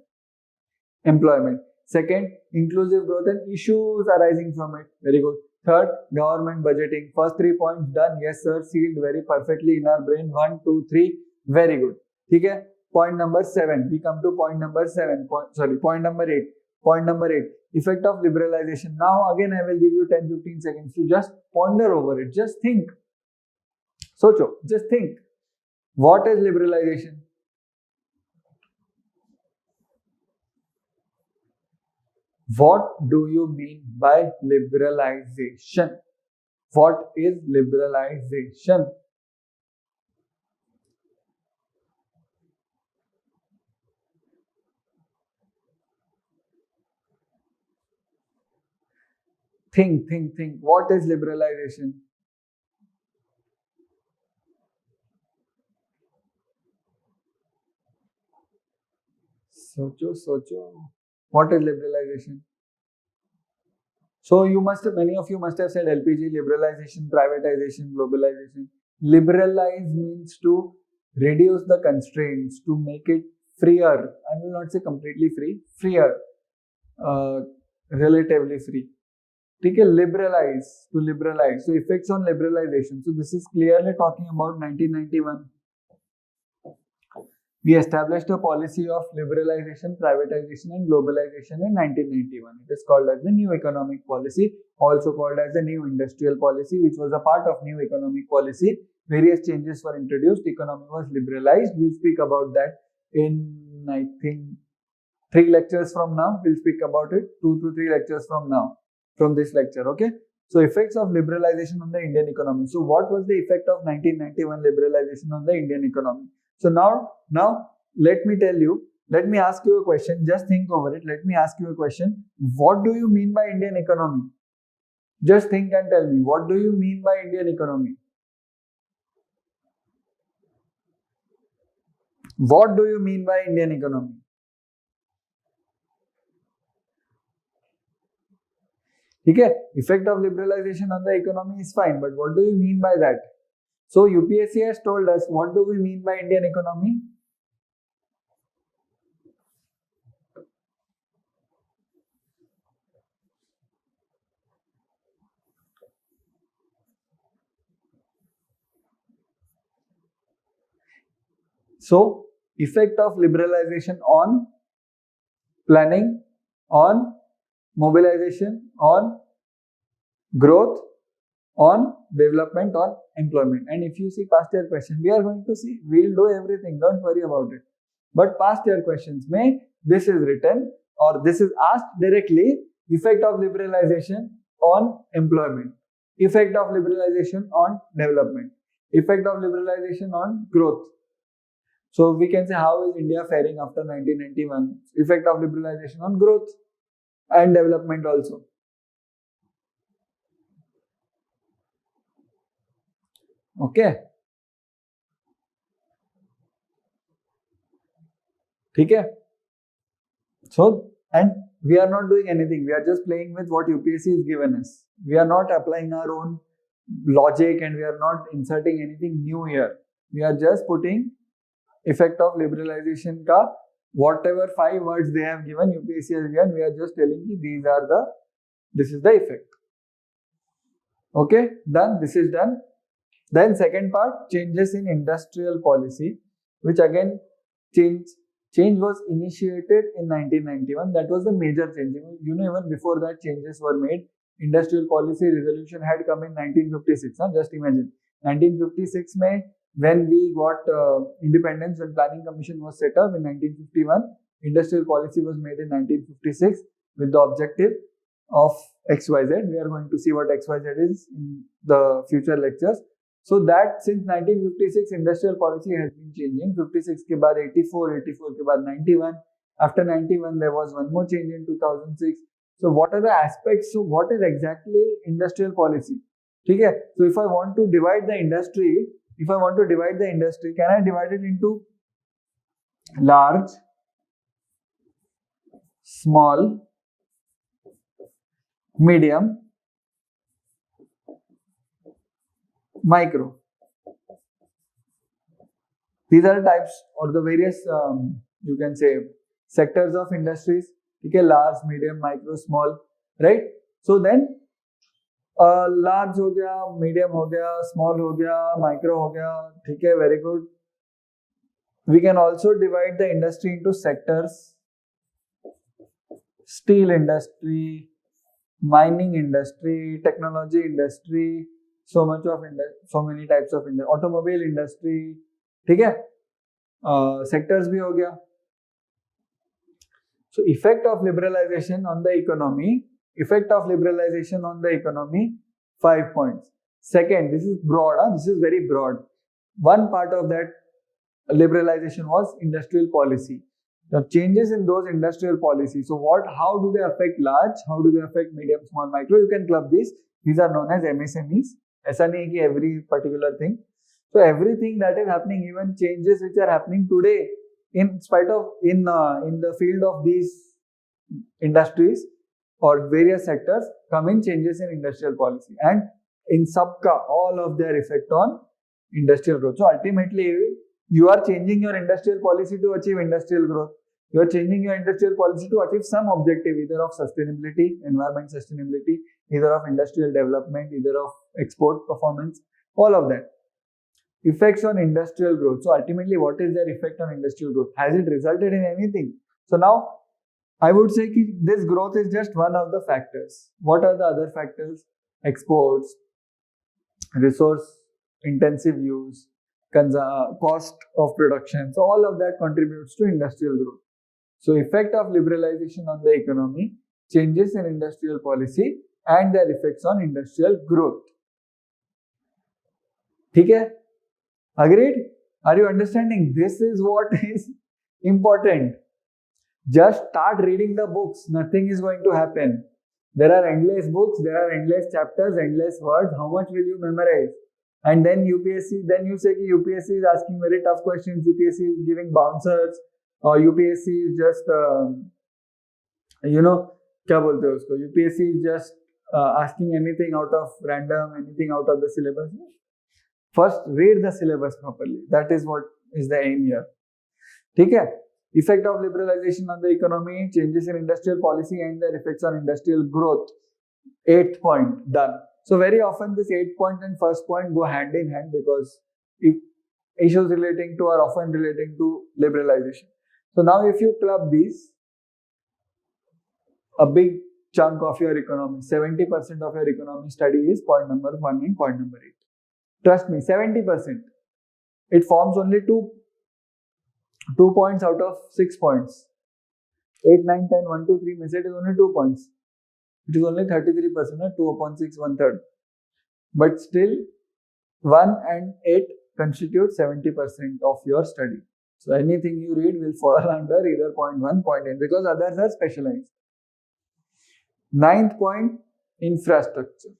employment. Second, inclusive growth and issues arising from it. Very good. Third, government budgeting. First 3 points done. Yes, sir. Sealed very perfectly in our brain. 1, 2, 3. Very good. Okay. Point number 7. We come to point number 7. Point number 8. Point number 8. Effect of liberalization. Now again I will give you 10-15 seconds to just ponder over it. Just think. Socho. Just think. What is liberalization? What do you mean by liberalization? What is liberalization? Think. What is liberalization? Socho. What is liberalization? So many of you must have said LPG, liberalization, privatization, globalization. Liberalize means to reduce the constraints, to make it freer. I will not say completely free, freer, relatively free. Okay, liberalize, to liberalize. So effects on liberalization. So this is clearly talking about 1991. We established a policy of liberalization, privatization and globalization in 1991. It is called as the New Economic Policy, also called as the New Industrial Policy, which was a part of New Economic Policy. Various changes were introduced, economy was liberalized. We'll speak about that in, I think, 3 lectures from now. We'll speak about it 2 to 3 lectures from now, from this lecture, okay? So effects of liberalization on the Indian economy. So what was the effect of 1991 liberalization on the Indian economy? So now let me ask you a question. Just think over it. Let me ask you a question. What do you mean by Indian economy? Just think and tell me. What do you mean by Indian economy? What do you mean by Indian economy? Okay, effect of liberalization on the economy is fine, but what do you mean by that? So UPSC has told us, what do we mean by Indian economy? So effect of liberalization on planning, on mobilization, on growth, on development, on employment. And if you see past year question, we are going to see, we'll do everything, don't worry about it. But past year questions may, this is written or this is asked directly, effect of liberalization on employment, effect of liberalization on development, effect of liberalization on growth. So we can say, how is India faring after 1991? Effect of liberalization on growth and development also. Okay. Okay. So, and we are not doing anything. We are just playing with what UPSC is given us. We are not applying our own logic and we are not inserting anything new here. We are just putting effect of liberalization ka whatever 5 words they have given, UPSC has given, we are just telling you this is the effect. Okay, done. This is done. Then second part, changes in industrial policy, which again change was initiated in 1991. That was the major change. Even before that changes were made. Industrial policy resolution had come in 1956. Just imagine 1956 May, when we got independence, when planning commission was set up in 1951, industrial policy was made in 1956 with the objective of XYZ. We are going to see what XYZ is in the future lectures. So that since 1956 industrial policy has been changing. 56 के बाद 84, 84 के बाद 91. After 91 there was one more change in 2006. So what are the aspects? So what is exactly industrial policy? ठीक है. So if I want to divide the industry, can I divide it into large, small, medium, micro? These are types or the various you can say sectors of industries. Okay, large, medium, micro, small, right? So then large हो गया, medium हो गया, small हो गया, micro हो गया, ठीक है, very good. We can also divide the industry into sectors: steel industry, mining industry, technology industry, so many types of industry, automobile industry, ठीक है, sectors भी हो गया. So effect of liberalization on the economy. 5 points. Second, this is broad. This is very broad. One part of that liberalization was industrial policy. The changes in those industrial policies. So how do they affect large? How do they affect medium, small, micro? You can club these. These are known as MSMEs. ऐसा नहीं है कि every particular thing. So everything that is happening, even changes which are happening today, in the field of these industries or various sectors, come in changes in industrial policy, and in sabka all of their effect on industrial growth. So ultimately, you are changing your industrial policy to achieve industrial growth. You are changing your industrial policy to achieve some objective, either of sustainability, environment sustainability, either of industrial development, either of export performance, all of that. Effects on industrial growth. So ultimately, what is their effect on industrial growth? Has it resulted in anything? So now, I would say that this growth is just one of the factors. What are the other factors? Exports, resource intensive use, cost of production. So all of that contributes to industrial growth. So effect of liberalization on the economy, changes in industrial policy, and their effects on industrial growth. ठीक है? Agreed? Are you understanding? This is what is important. Just start reading the books. Nothing is going to happen. There are endless books, there are endless chapters, endless words. How much will you memorize? And then UPSC, then you say that UPSC is asking very tough questions, UPSC is giving bouncers, or UPSC is just, क्या बोलते हैं उसको? UPSC is just asking anything out of random, anything out of the syllabus. First, read the syllabus properly. That is what is the aim here. ठीक है? Effect of liberalization on the economy, changes in industrial policy, and their effects on industrial growth. 8th point, done. So very often this 8th point and first point go hand in hand, because if issues relating to are often relating to liberalization. So now if you club these, a big chunk of your economy, 70% of your economy study is point number 1 and point number 8. Trust me, 70%. It forms only 2 points out of 6 points. 8, 9, 10, 1, 2, 3 means it is only 2 points. It is only 33%, 2 upon 6, 1/3. But still, 1 and 8 constitute 70% of your study. So anything you read will fall under either point 1, point 8, because others are specialized. 9th point, infrastructure.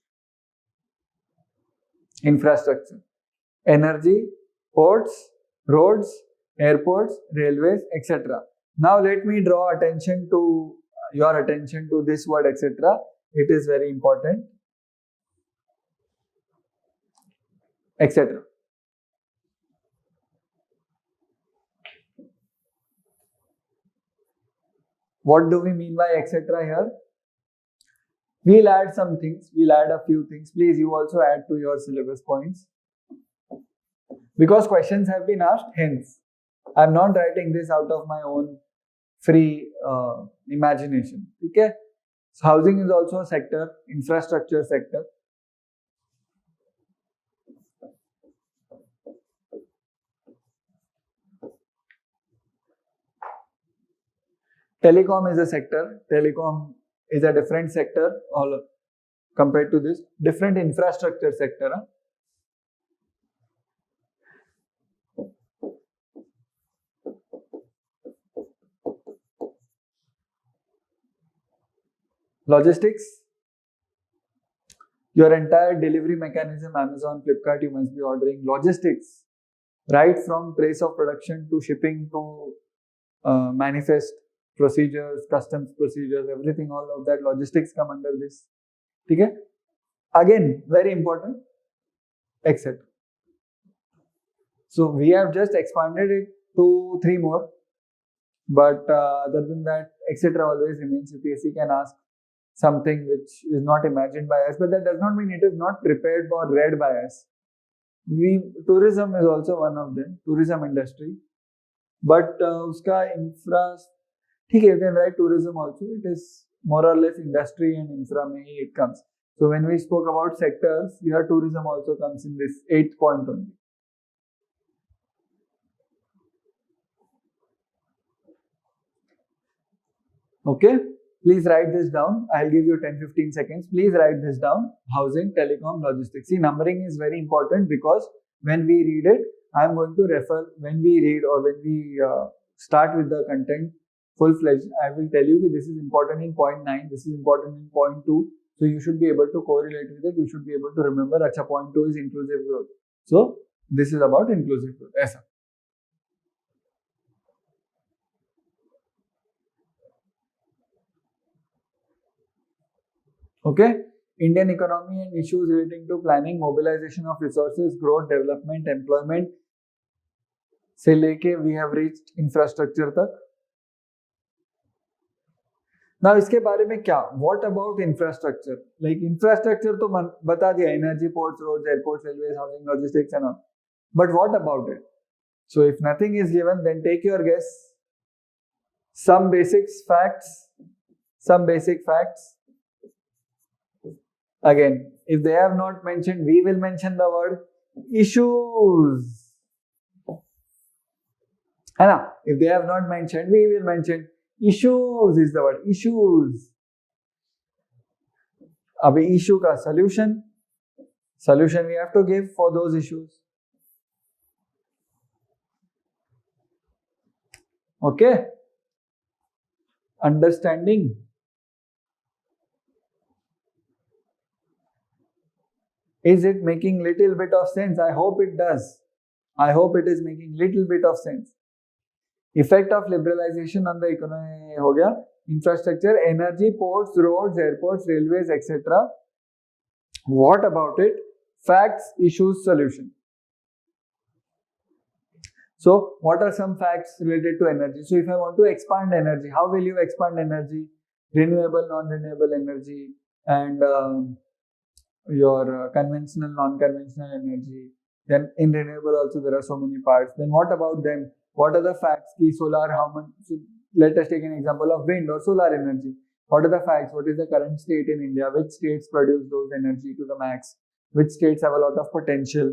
Infrastructure. Energy, ports, roads, airports, railways, etc. Now let me draw your attention to this word, etc. It is very important. Etc. What do we mean by etc. here? We'll add some things. We'll add a few things. Please, you also add to your syllabus points. because questions have been asked. Hence, I'm not writing this out of my own free imagination. Okay. So housing is also a sector, infrastructure sector. Telecom is a sector. Telecom is a different sector all compared to this. Different infrastructure sector. Huh? Logistics. Your entire delivery mechanism, Amazon, Flipkart, you must be ordering. Logistics, right from place of production to shipping to manifest procedures, customs procedures, everything, all of that logistics come under this. Okay? Again, very important, etc. So we have just expanded it to 3 more, but other than that, etc. always remains. UPSC can ask something which is not imagined by us, but that does not mean it is not prepared or read by us. Tourism is also one of them, tourism industry, but uska infra, okay, you can write tourism also. It is more or less industry and infra mein it comes. So when we spoke about sectors, here tourism also comes in this 8th point only. Okay, please write this down. I'll give you 10-15 seconds. Please write this down. Housing, telecom, logistics. See, numbering is very important because when we read it, I'm going to refer, when we read or when we start with the content full-fledged, I will tell you that this is important in point 9, this is important in point 2. So you should be able to correlate with it. You should be able to remember, acha, point 2 is inclusive growth. So this is about inclusive growth. Aisa. Okay, Indian economy and issues relating to planning, mobilization of resources, growth, development, employment से लेके we have reached infrastructure तक. Now इसके बारे में क्या? What about infrastructure? Like infrastructure तो बता दिया, energy, ports, roads, airports, railways, housing, logistics and all. But what about it? So if nothing is given, then take your guess. Some basic facts. Again, if they have not mentioned, we will mention the word issues. Anna, if they have not mentioned, we will mention issues is the word. Issues. Abhi issue ka solution. Solution we have to give for those issues. Okay. Understanding. Is it making little bit of sense? I hope it does. I hope it is making little bit of sense. Effect of liberalization on the economy हो गया. Infrastructure, energy, ports, roads, airports, railways, etc. What about it? Facts, issues, solution. So what are some facts related to energy? So if I want to expand energy, how will you expand energy? Renewable, non-renewable energy, and your conventional, non-conventional energy. Then in renewable also there are so many parts. Then what about them? What are the facts? Key solar, how much? So let us take an example of wind or solar energy. What are the facts? What is the current state in India? Which states produce those energy to the max? Which states have a lot of potential?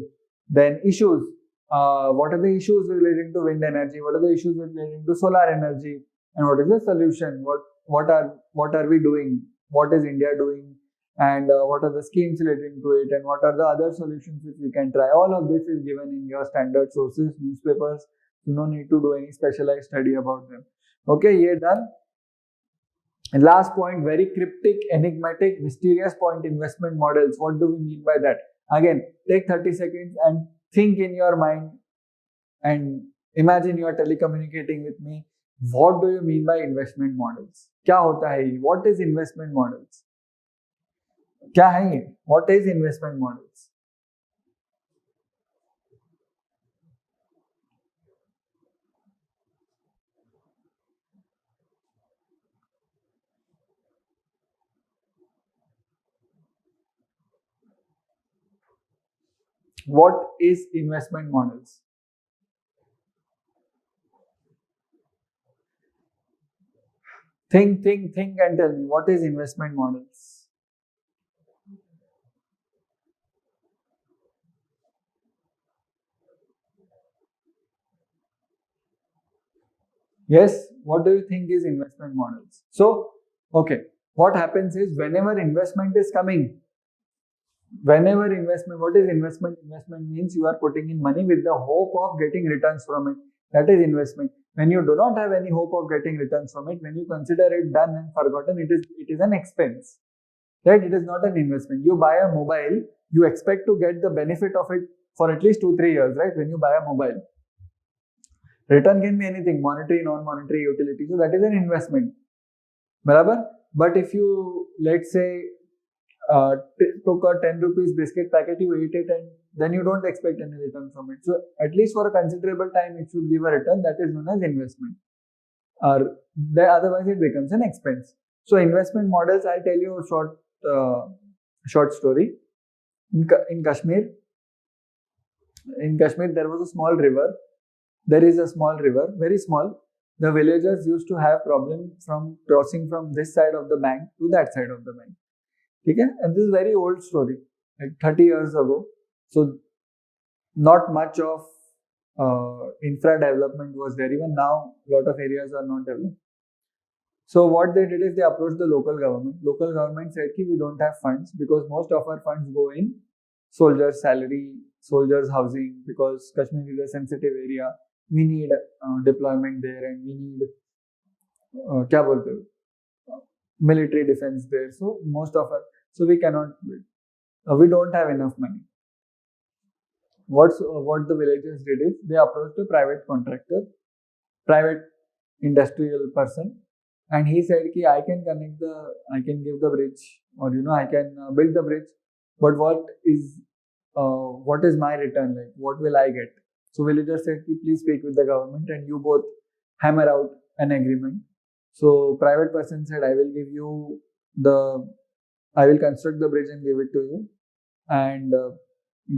Then issues. What are the issues relating to wind energy? What are the issues relating to solar energy? And what is the solution? What are we doing? What is India doing? And what are the schemes relating to it, and what are the other solutions which we can try. All of this is given in your standard sources, newspapers. You no need to do any specialized study about them. Okay, ye done. And last point, very cryptic, enigmatic, mysterious point, investment models. What do we mean by that? Again, take 30 seconds and think in your mind and imagine you are telecommunicating with me. What do you mean by investment models? क्या होता है ये? What is investment models? क्या है ये? What is investment models? What is investment models? Think and tell me, what is investment models? Yes, what do you think is investment models? So, okay, what happens is whenever investment is coming, what is investment? Investment means you are putting in money with the hope of getting returns from it. That is investment. When you do not have any hope of getting returns from it, when you consider it done and forgotten, it is an expense. Right? It is not an investment. You buy a mobile, you expect to get the benefit of it for at least 2-3 years, right? When you buy a mobile. Return can be anything, monetary, non-monetary, utility. So that is an investment. Barabar? But if you, let's say, took a 10 rupees biscuit packet, you ate it, and then you don't expect any return from it. So at least for a considerable time, it should give a return. That is known as investment. Or otherwise, it becomes an expense. So investment models, I'll tell you a short story. In Kashmir, there was a small river. There is a small river, very small. The villagers used to have problem from crossing from this side of the bank to that side of the bank. Okay? And this is a very old story, like 30 years ago. So not much of infra development was there. Even now, a lot of areas are not developed. So what they did is they approached the local government. Local government said that we don't have funds because most of our funds go in soldiers' salary, soldiers' housing, because Kashmir is a sensitive area. We need deployment there, and we need military defense there. So so we cannot build. We don't have enough money. What the villagers did is they approached a private contractor, private industrial person, and he said ki I can give the bridge, or I can build the bridge, but what is my return like? What will I get? So villagers said ki please speak with the government and you both hammer out an agreement. So private person said I will construct the bridge and give it to you, and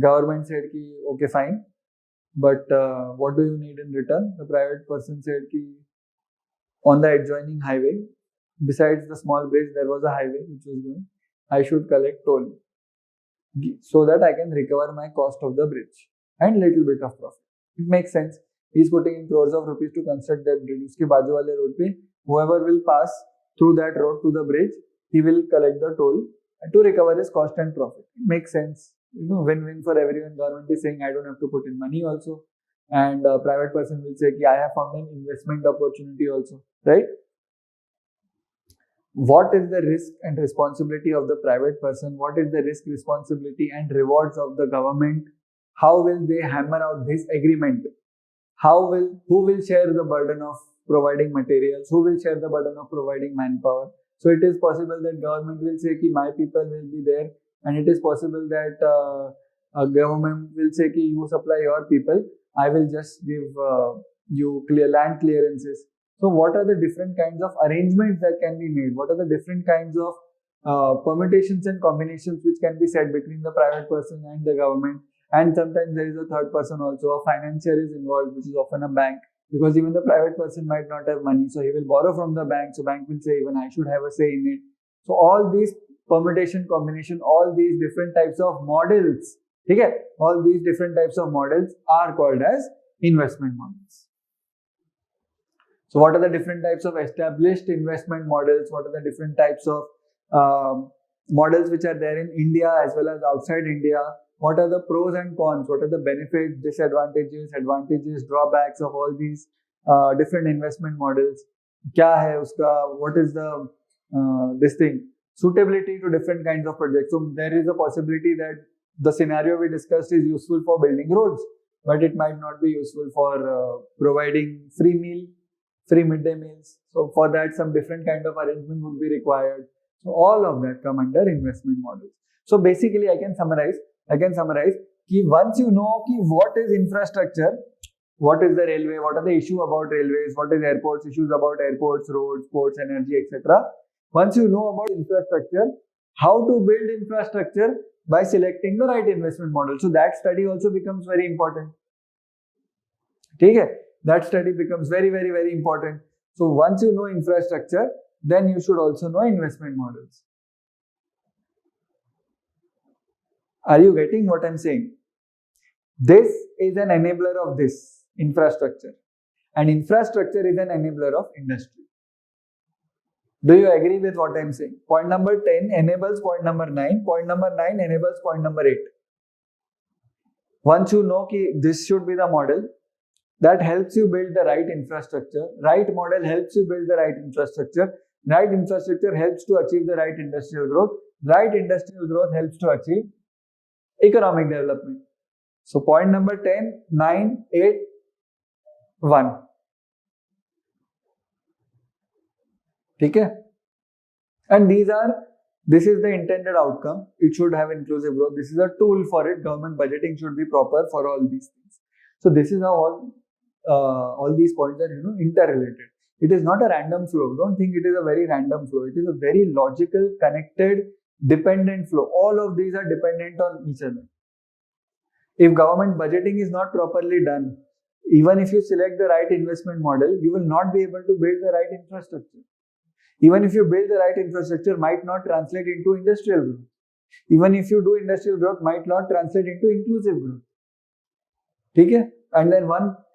government said ki okay fine, but what do you need in return? The private person said ki on the adjoining highway, besides the small bridge, there was a highway which was going. I should collect toll so that I can recover my cost of the bridge and little bit of profit. It makes sense. He's putting in crores of rupees to construct that bridge. Uske baaju wale road pe, whoever will pass through that road to the bridge, he will collect the toll to recover his cost and profit. It makes sense. Win-win for everyone. Government is saying I don't have to put in money also, and a private person will say I have found an investment opportunity also, right? What is the risk and responsibility of the private person? What is the risk, responsibility and rewards of the government? How will they hammer out this agreement? Who will share the burden of providing materials? Who will share the burden of providing manpower? So it is possible that government will say ki my people will be there, and it is possible that government will say ki you supply your people, I will just give you land clearances. So what are the different kinds of arrangements that can be made? What are the different kinds of permutations and combinations which can be set between the private person and the government? And sometimes there is a third person also, a financier is involved, which is often a bank, because even the private person might not have money, so he will borrow from the bank. So bank will say even I should have a say in it. So all these permutation, combination, all these different types of models, okay? All these different types of models are called as investment models. So what are the different types of established investment models? What are the different types of models which are there in India as well as outside India? What are the pros and cons? What are the benefits, disadvantages, advantages, drawbacks of all these different investment models? Kya hai uska? What is the suitability to different kinds of projects? So there is a possibility that the scenario we discussed is useful for building roads, but it might not be useful for providing free midday meals. So for that, some different kind of arrangement would be required. So all of that come under investment models. So basically, I can summarize कि once you know कि what is infrastructure, what is the railway, what are the issue about railways, what is airports, issues about airports, roads, ports, energy, etc. Once you know about infrastructure, how to build infrastructure, By selecting the right investment model. So that study also becomes very important. Okay? That study becomes very, very, very important. So once you know infrastructure, then you should also know investment models. Are you getting what I'm saying? This is an enabler of this infrastructure, and infrastructure is an enabler of industry. Do you agree with what I'm saying? Point number 10 enables point number 9. Point number 9 enables point number 8. Once you know that this should be the model, that helps you build the right infrastructure. Right model helps you build the right infrastructure. Right infrastructure helps to achieve the right industrial growth. Right industrial growth helps to achieve economic development. So point number 10, 9, 8, 1. Okay? And this is the intended outcome. It should have inclusive growth. This is a tool for it. Government budgeting should be proper for all these things. So this is how all these points are interrelated. It is not a random flow. Don't think it is a very random flow. It is a very logical, connected, dependent flow. All of these are dependent on each other. If government budgeting is not properly done, even if you select the right investment model, you will not be able to build the right infrastructure. Even if you build the right infrastructure, might not translate into industrial growth. Even if you do industrial growth, might not translate into inclusive growth. Okay? And then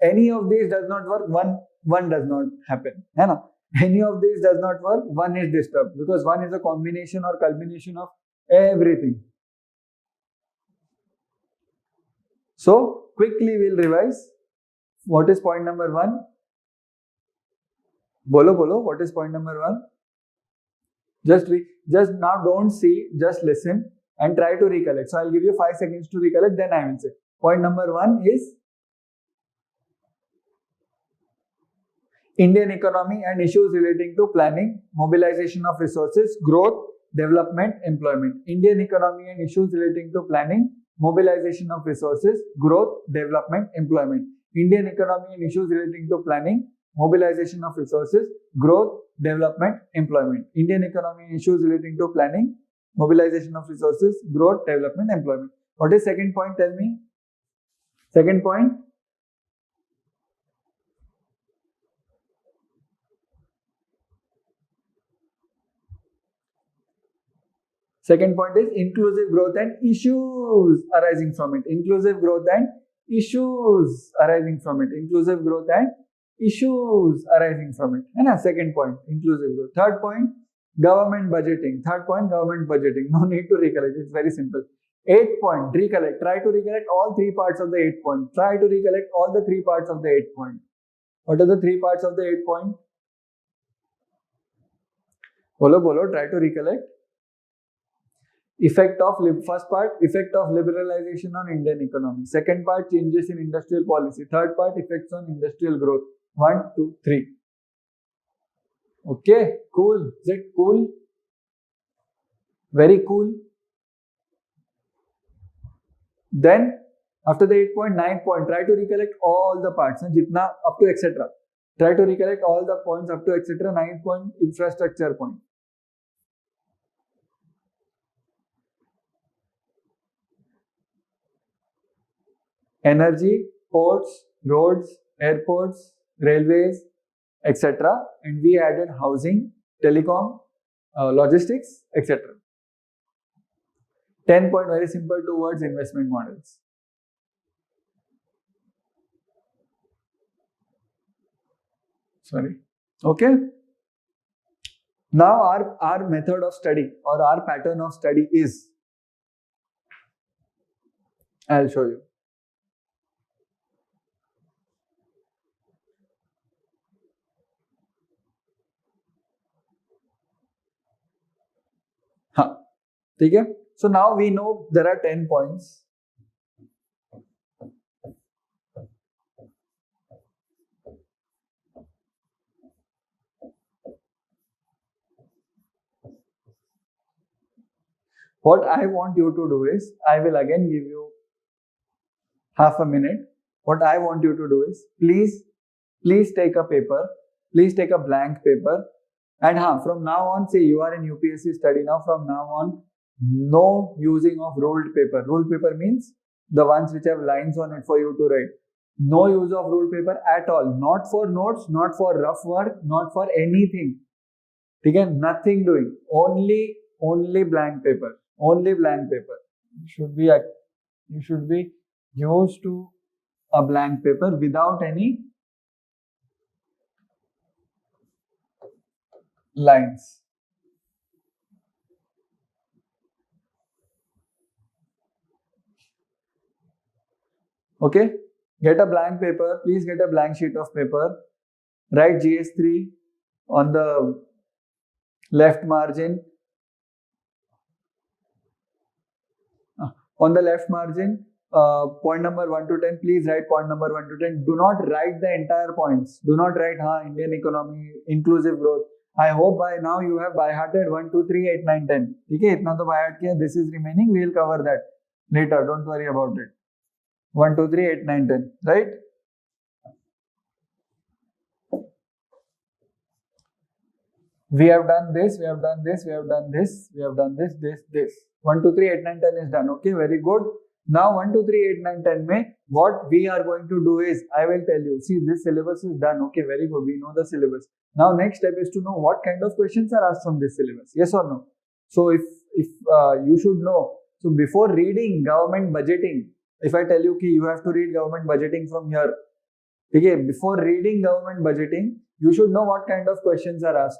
any of these does not work, one does not happen. Any of these does not work, one is disturbed, because one is a combination or culmination of everything. So quickly we'll revise. What is point number 1? Bolo, what is point number 1? Just now don't see, just listen and try to recollect. So I'll give you 5 seconds to recollect, then I will say. Point number 1 is Indian economy and issues relating to planning, mobilization of resources, growth, development, employment. Indian economy and issues relating to planning, mobilization of resources, growth, development, employment. Indian economy and issues relating to planning, mobilization of resources, growth, development, employment. Indian economy and issues relating to planning, mobilization of resources, growth, development, employment. What is second point? Tell me. Second point. Second point is inclusive growth and issues arising from it. Inclusive growth and issues arising from it. Inclusive growth and issues arising from it. And second point, inclusive growth. Third point, government budgeting. Third point, government budgeting. No need to recollect. It's very simple. 8th point, recollect. Try to recollect all 3 parts of the 8th point. Try to recollect all the 3 parts of the 8th point. What are the 3 parts of the 8th point? Bolo, try to recollect. Effect of first part, effect of liberalization on Indian economy. Second part, changes in industrial policy. Third part, effects on industrial growth. 1, 2, 3. Okay, cool. Is it cool? Very cool. Then after the 8 point, 9 point, try to recollect all the parts, jitna up to etc. Try to recollect all the points up to etc. 9 point, infrastructure point. Energy, ports, roads, airports, railways, etc. And we added housing, telecom, logistics, etc. 10 point, very simple, 2 words, investment models. Sorry. Okay. Now our method of study or our pattern of study is, I'll show you. Okay? So now we know there are 10 points. What I want you to do is, I will again give you half a minute. What I want you to do is, please take a paper, please take a blank paper, and from now on, say you are in UPSC study now, from now on, No using of ruled paper. Ruled paper means the ones which have lines on it for you to write. No use of ruled paper at all. Not for notes, not for rough work, not for anything. Again, nothing doing. Only blank paper. Only blank paper. You should be used to a blank paper without any lines. Okay, get a blank paper. Please get a blank sheet of paper. Write GS3 on the left margin. On the left margin, point number 1 to 10, please write point number 1 to 10. Do not write the entire points. Do not write Indian economy, inclusive growth. I hope by now you have by hearted 1, 2, 3, 8, 9, 10. Okay, itna to by heart kiya. This is remaining. We will cover that later. Don't worry about it. 1, 2, 3, 8, 9, 10. Right? We have done this, we have done this, we have done this, we have done this, this. 1, 2, 3, 8, 9, 10 is done. Okay, very good. Now 1, 2, 3, 8, 9, 10 mein, what we are going to do is, I will tell you, see this syllabus is done. Okay, very good. We know the syllabus. Now next step is to know what kind of questions are asked from this syllabus. Yes or no? So if you should know. So before reading government budgeting, if I tell you ki you have to read government budgeting from here. Okay, before reading government budgeting, you should know what kind of questions are asked.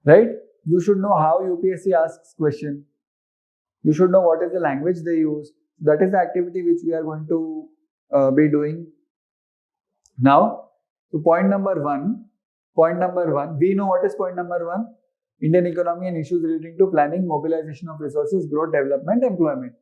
Right? You should know how UPSC asks question. You should know what is the language they use. That is the activity which we are going to be doing. Now, to point number one, we know what is point number 1. Indian economy and issues relating to planning, mobilization of resources, growth, development, employment.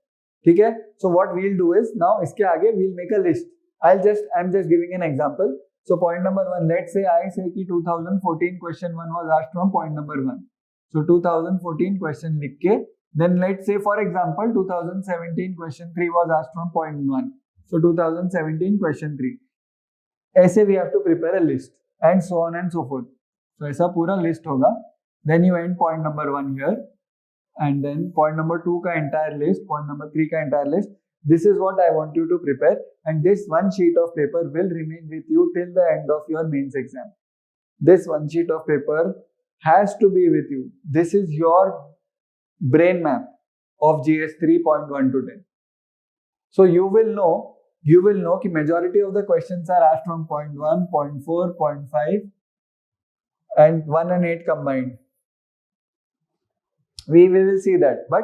Okay? So what we'll do is, now iske aage we'll make a list. I'm just giving an example. So point number 1, let's say I say ki 2014 question 1 was asked from point number 1. So 2014 question likh ke, then let's say for example 2017 question 3 was asked from point 1. So 2017 question 3. ऐसे we have to prepare a list and so on and so forth. So ऐसा पूरा list होगा. Then you end point number 1 here, and then point number 2 का entire list, point number 3 का entire list. This is what I want you to prepare, and this one sheet of paper will remain with you till the end of your mains exam. This one sheet of paper has to be with you. This is your brain map of GS3.1 to 10. So you will know कि majority of the questions are asked from point 1, point 4, point 5 and 1 and 8 combined. We will see that, but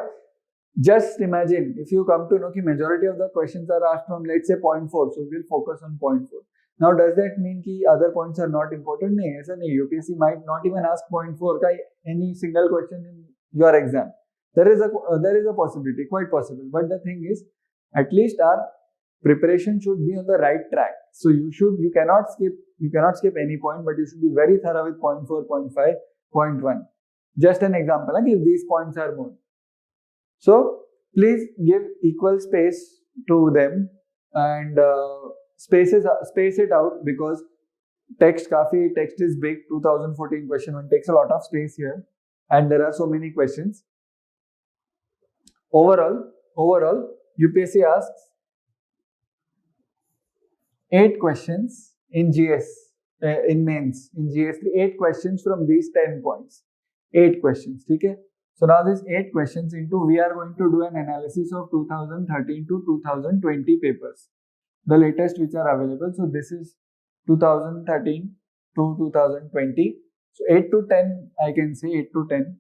just imagine if you come to know कि majority of the questions are asked from, let's say, point 4, so we will focus on point 4. Now does that mean कि other points are not important? नहीं, ऐसा नहीं. UPSC might not even ask point 4 का any single question in your exam. There is a possibility, quite possible, but the thing is, at least our preparation should be on the right track. So you cannot skip any point, but you should be very thorough with point 4, point 5, point 1. Just an example, like if these points are more. So please give equal space to them and space it out, because text is big. 2014 question 1 takes a lot of space here, and there are so many questions. Overall, UPSC asks 8 questions in GS, in mains, in GS3, 8 questions from these 10 points. 8 questions, okay? So now these 8 questions into, we are going to do an analysis of 2013 to 2020 papers, the latest which are available. So this is 2013 to 2020. So 8 to 10, I can say 8 to 10.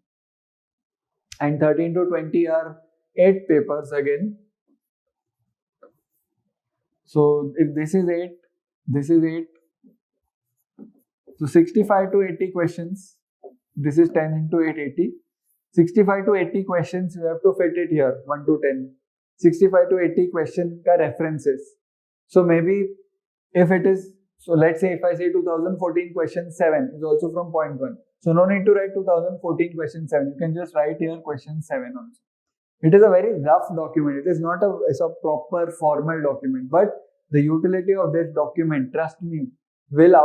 And 13 to 20 are 8 papers again. So if this is 8, this is 8. So 65 to 80 questions. This is 10 into 8, 80. 65 to 80 questions, you have to fit it here, 1 to 10. 65 to 80 question ka references. So maybe if it is, so let's say if I say 2014 question 7 is also from point 1. So no need to write 2014 question 7. You can just write here question 7 also. It is a very rough document. It is not a proper formal document, but the utility of this document, trust me, will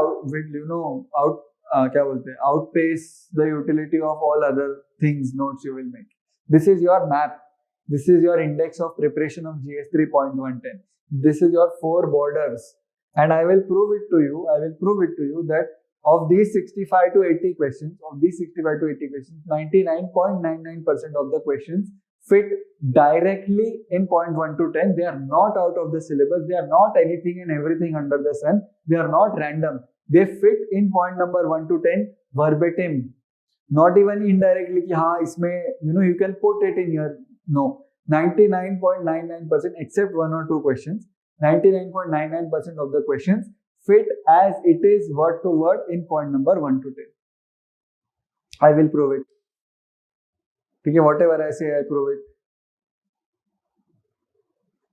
क्या बोलते हैं, outpace the utility of all other things notes you will make. This is your map. This is your index of preparation of GS3.110. This is your 4 borders, and I will prove it to you. I will prove it to you that of these 65 to 80 questions, 99.99% of the questions fit directly in point 1 to 10. They are not out of the syllabus. They are not anything and everything under the sun. They are not random. They fit in point number 1 to 10 verbatim. Not even indirectly कि हाँ इसमें you can put it in your, no. 99.99% except 1 or 2 questions, 99.99% of the questions fit as it is word to word in point number 1 to 10. I will prove it. ठीक है, whatever I say, I prove it.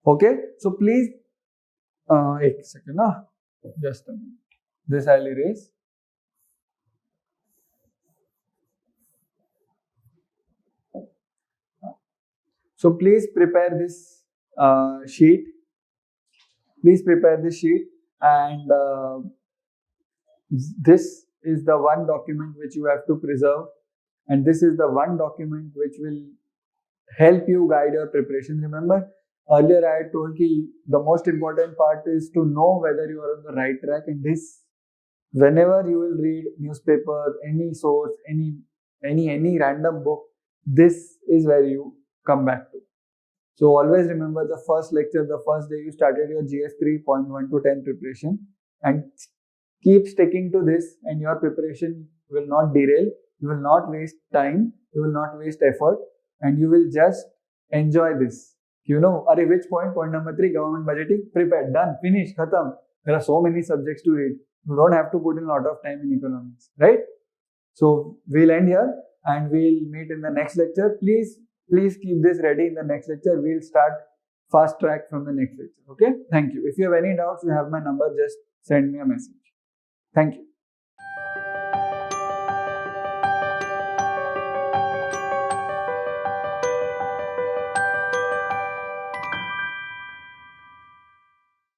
Okay, so please, एक second ना, just a minute. This I'll erase. So please prepare this sheet. Please prepare this sheet, and this is the one document which you have to preserve, and this is the one document which will help you guide your preparation. Remember, earlier I had told you the most important part is to know whether you are on the right track, and this, whenever you will read newspaper, any source, any random book, this is where you come back to. So always remember the first lecture, the first day you started your GS3.1 to 10 preparation, and keep sticking to this, and your preparation will not derail, you will not waste time, you will not waste effort, and you will just enjoy this. Which point? Point number 3, government budgeting, prepared, done, finished, khatam. There are so many subjects to read. You don't have to put in a lot of time in economics, right? So we'll end here, and we'll meet in the next lecture. Please keep this ready. In the next lecture, we'll start fast track from the next lecture. Okay? Thank you. If you have any doubts, you have my number. Just send me a message. Thank you.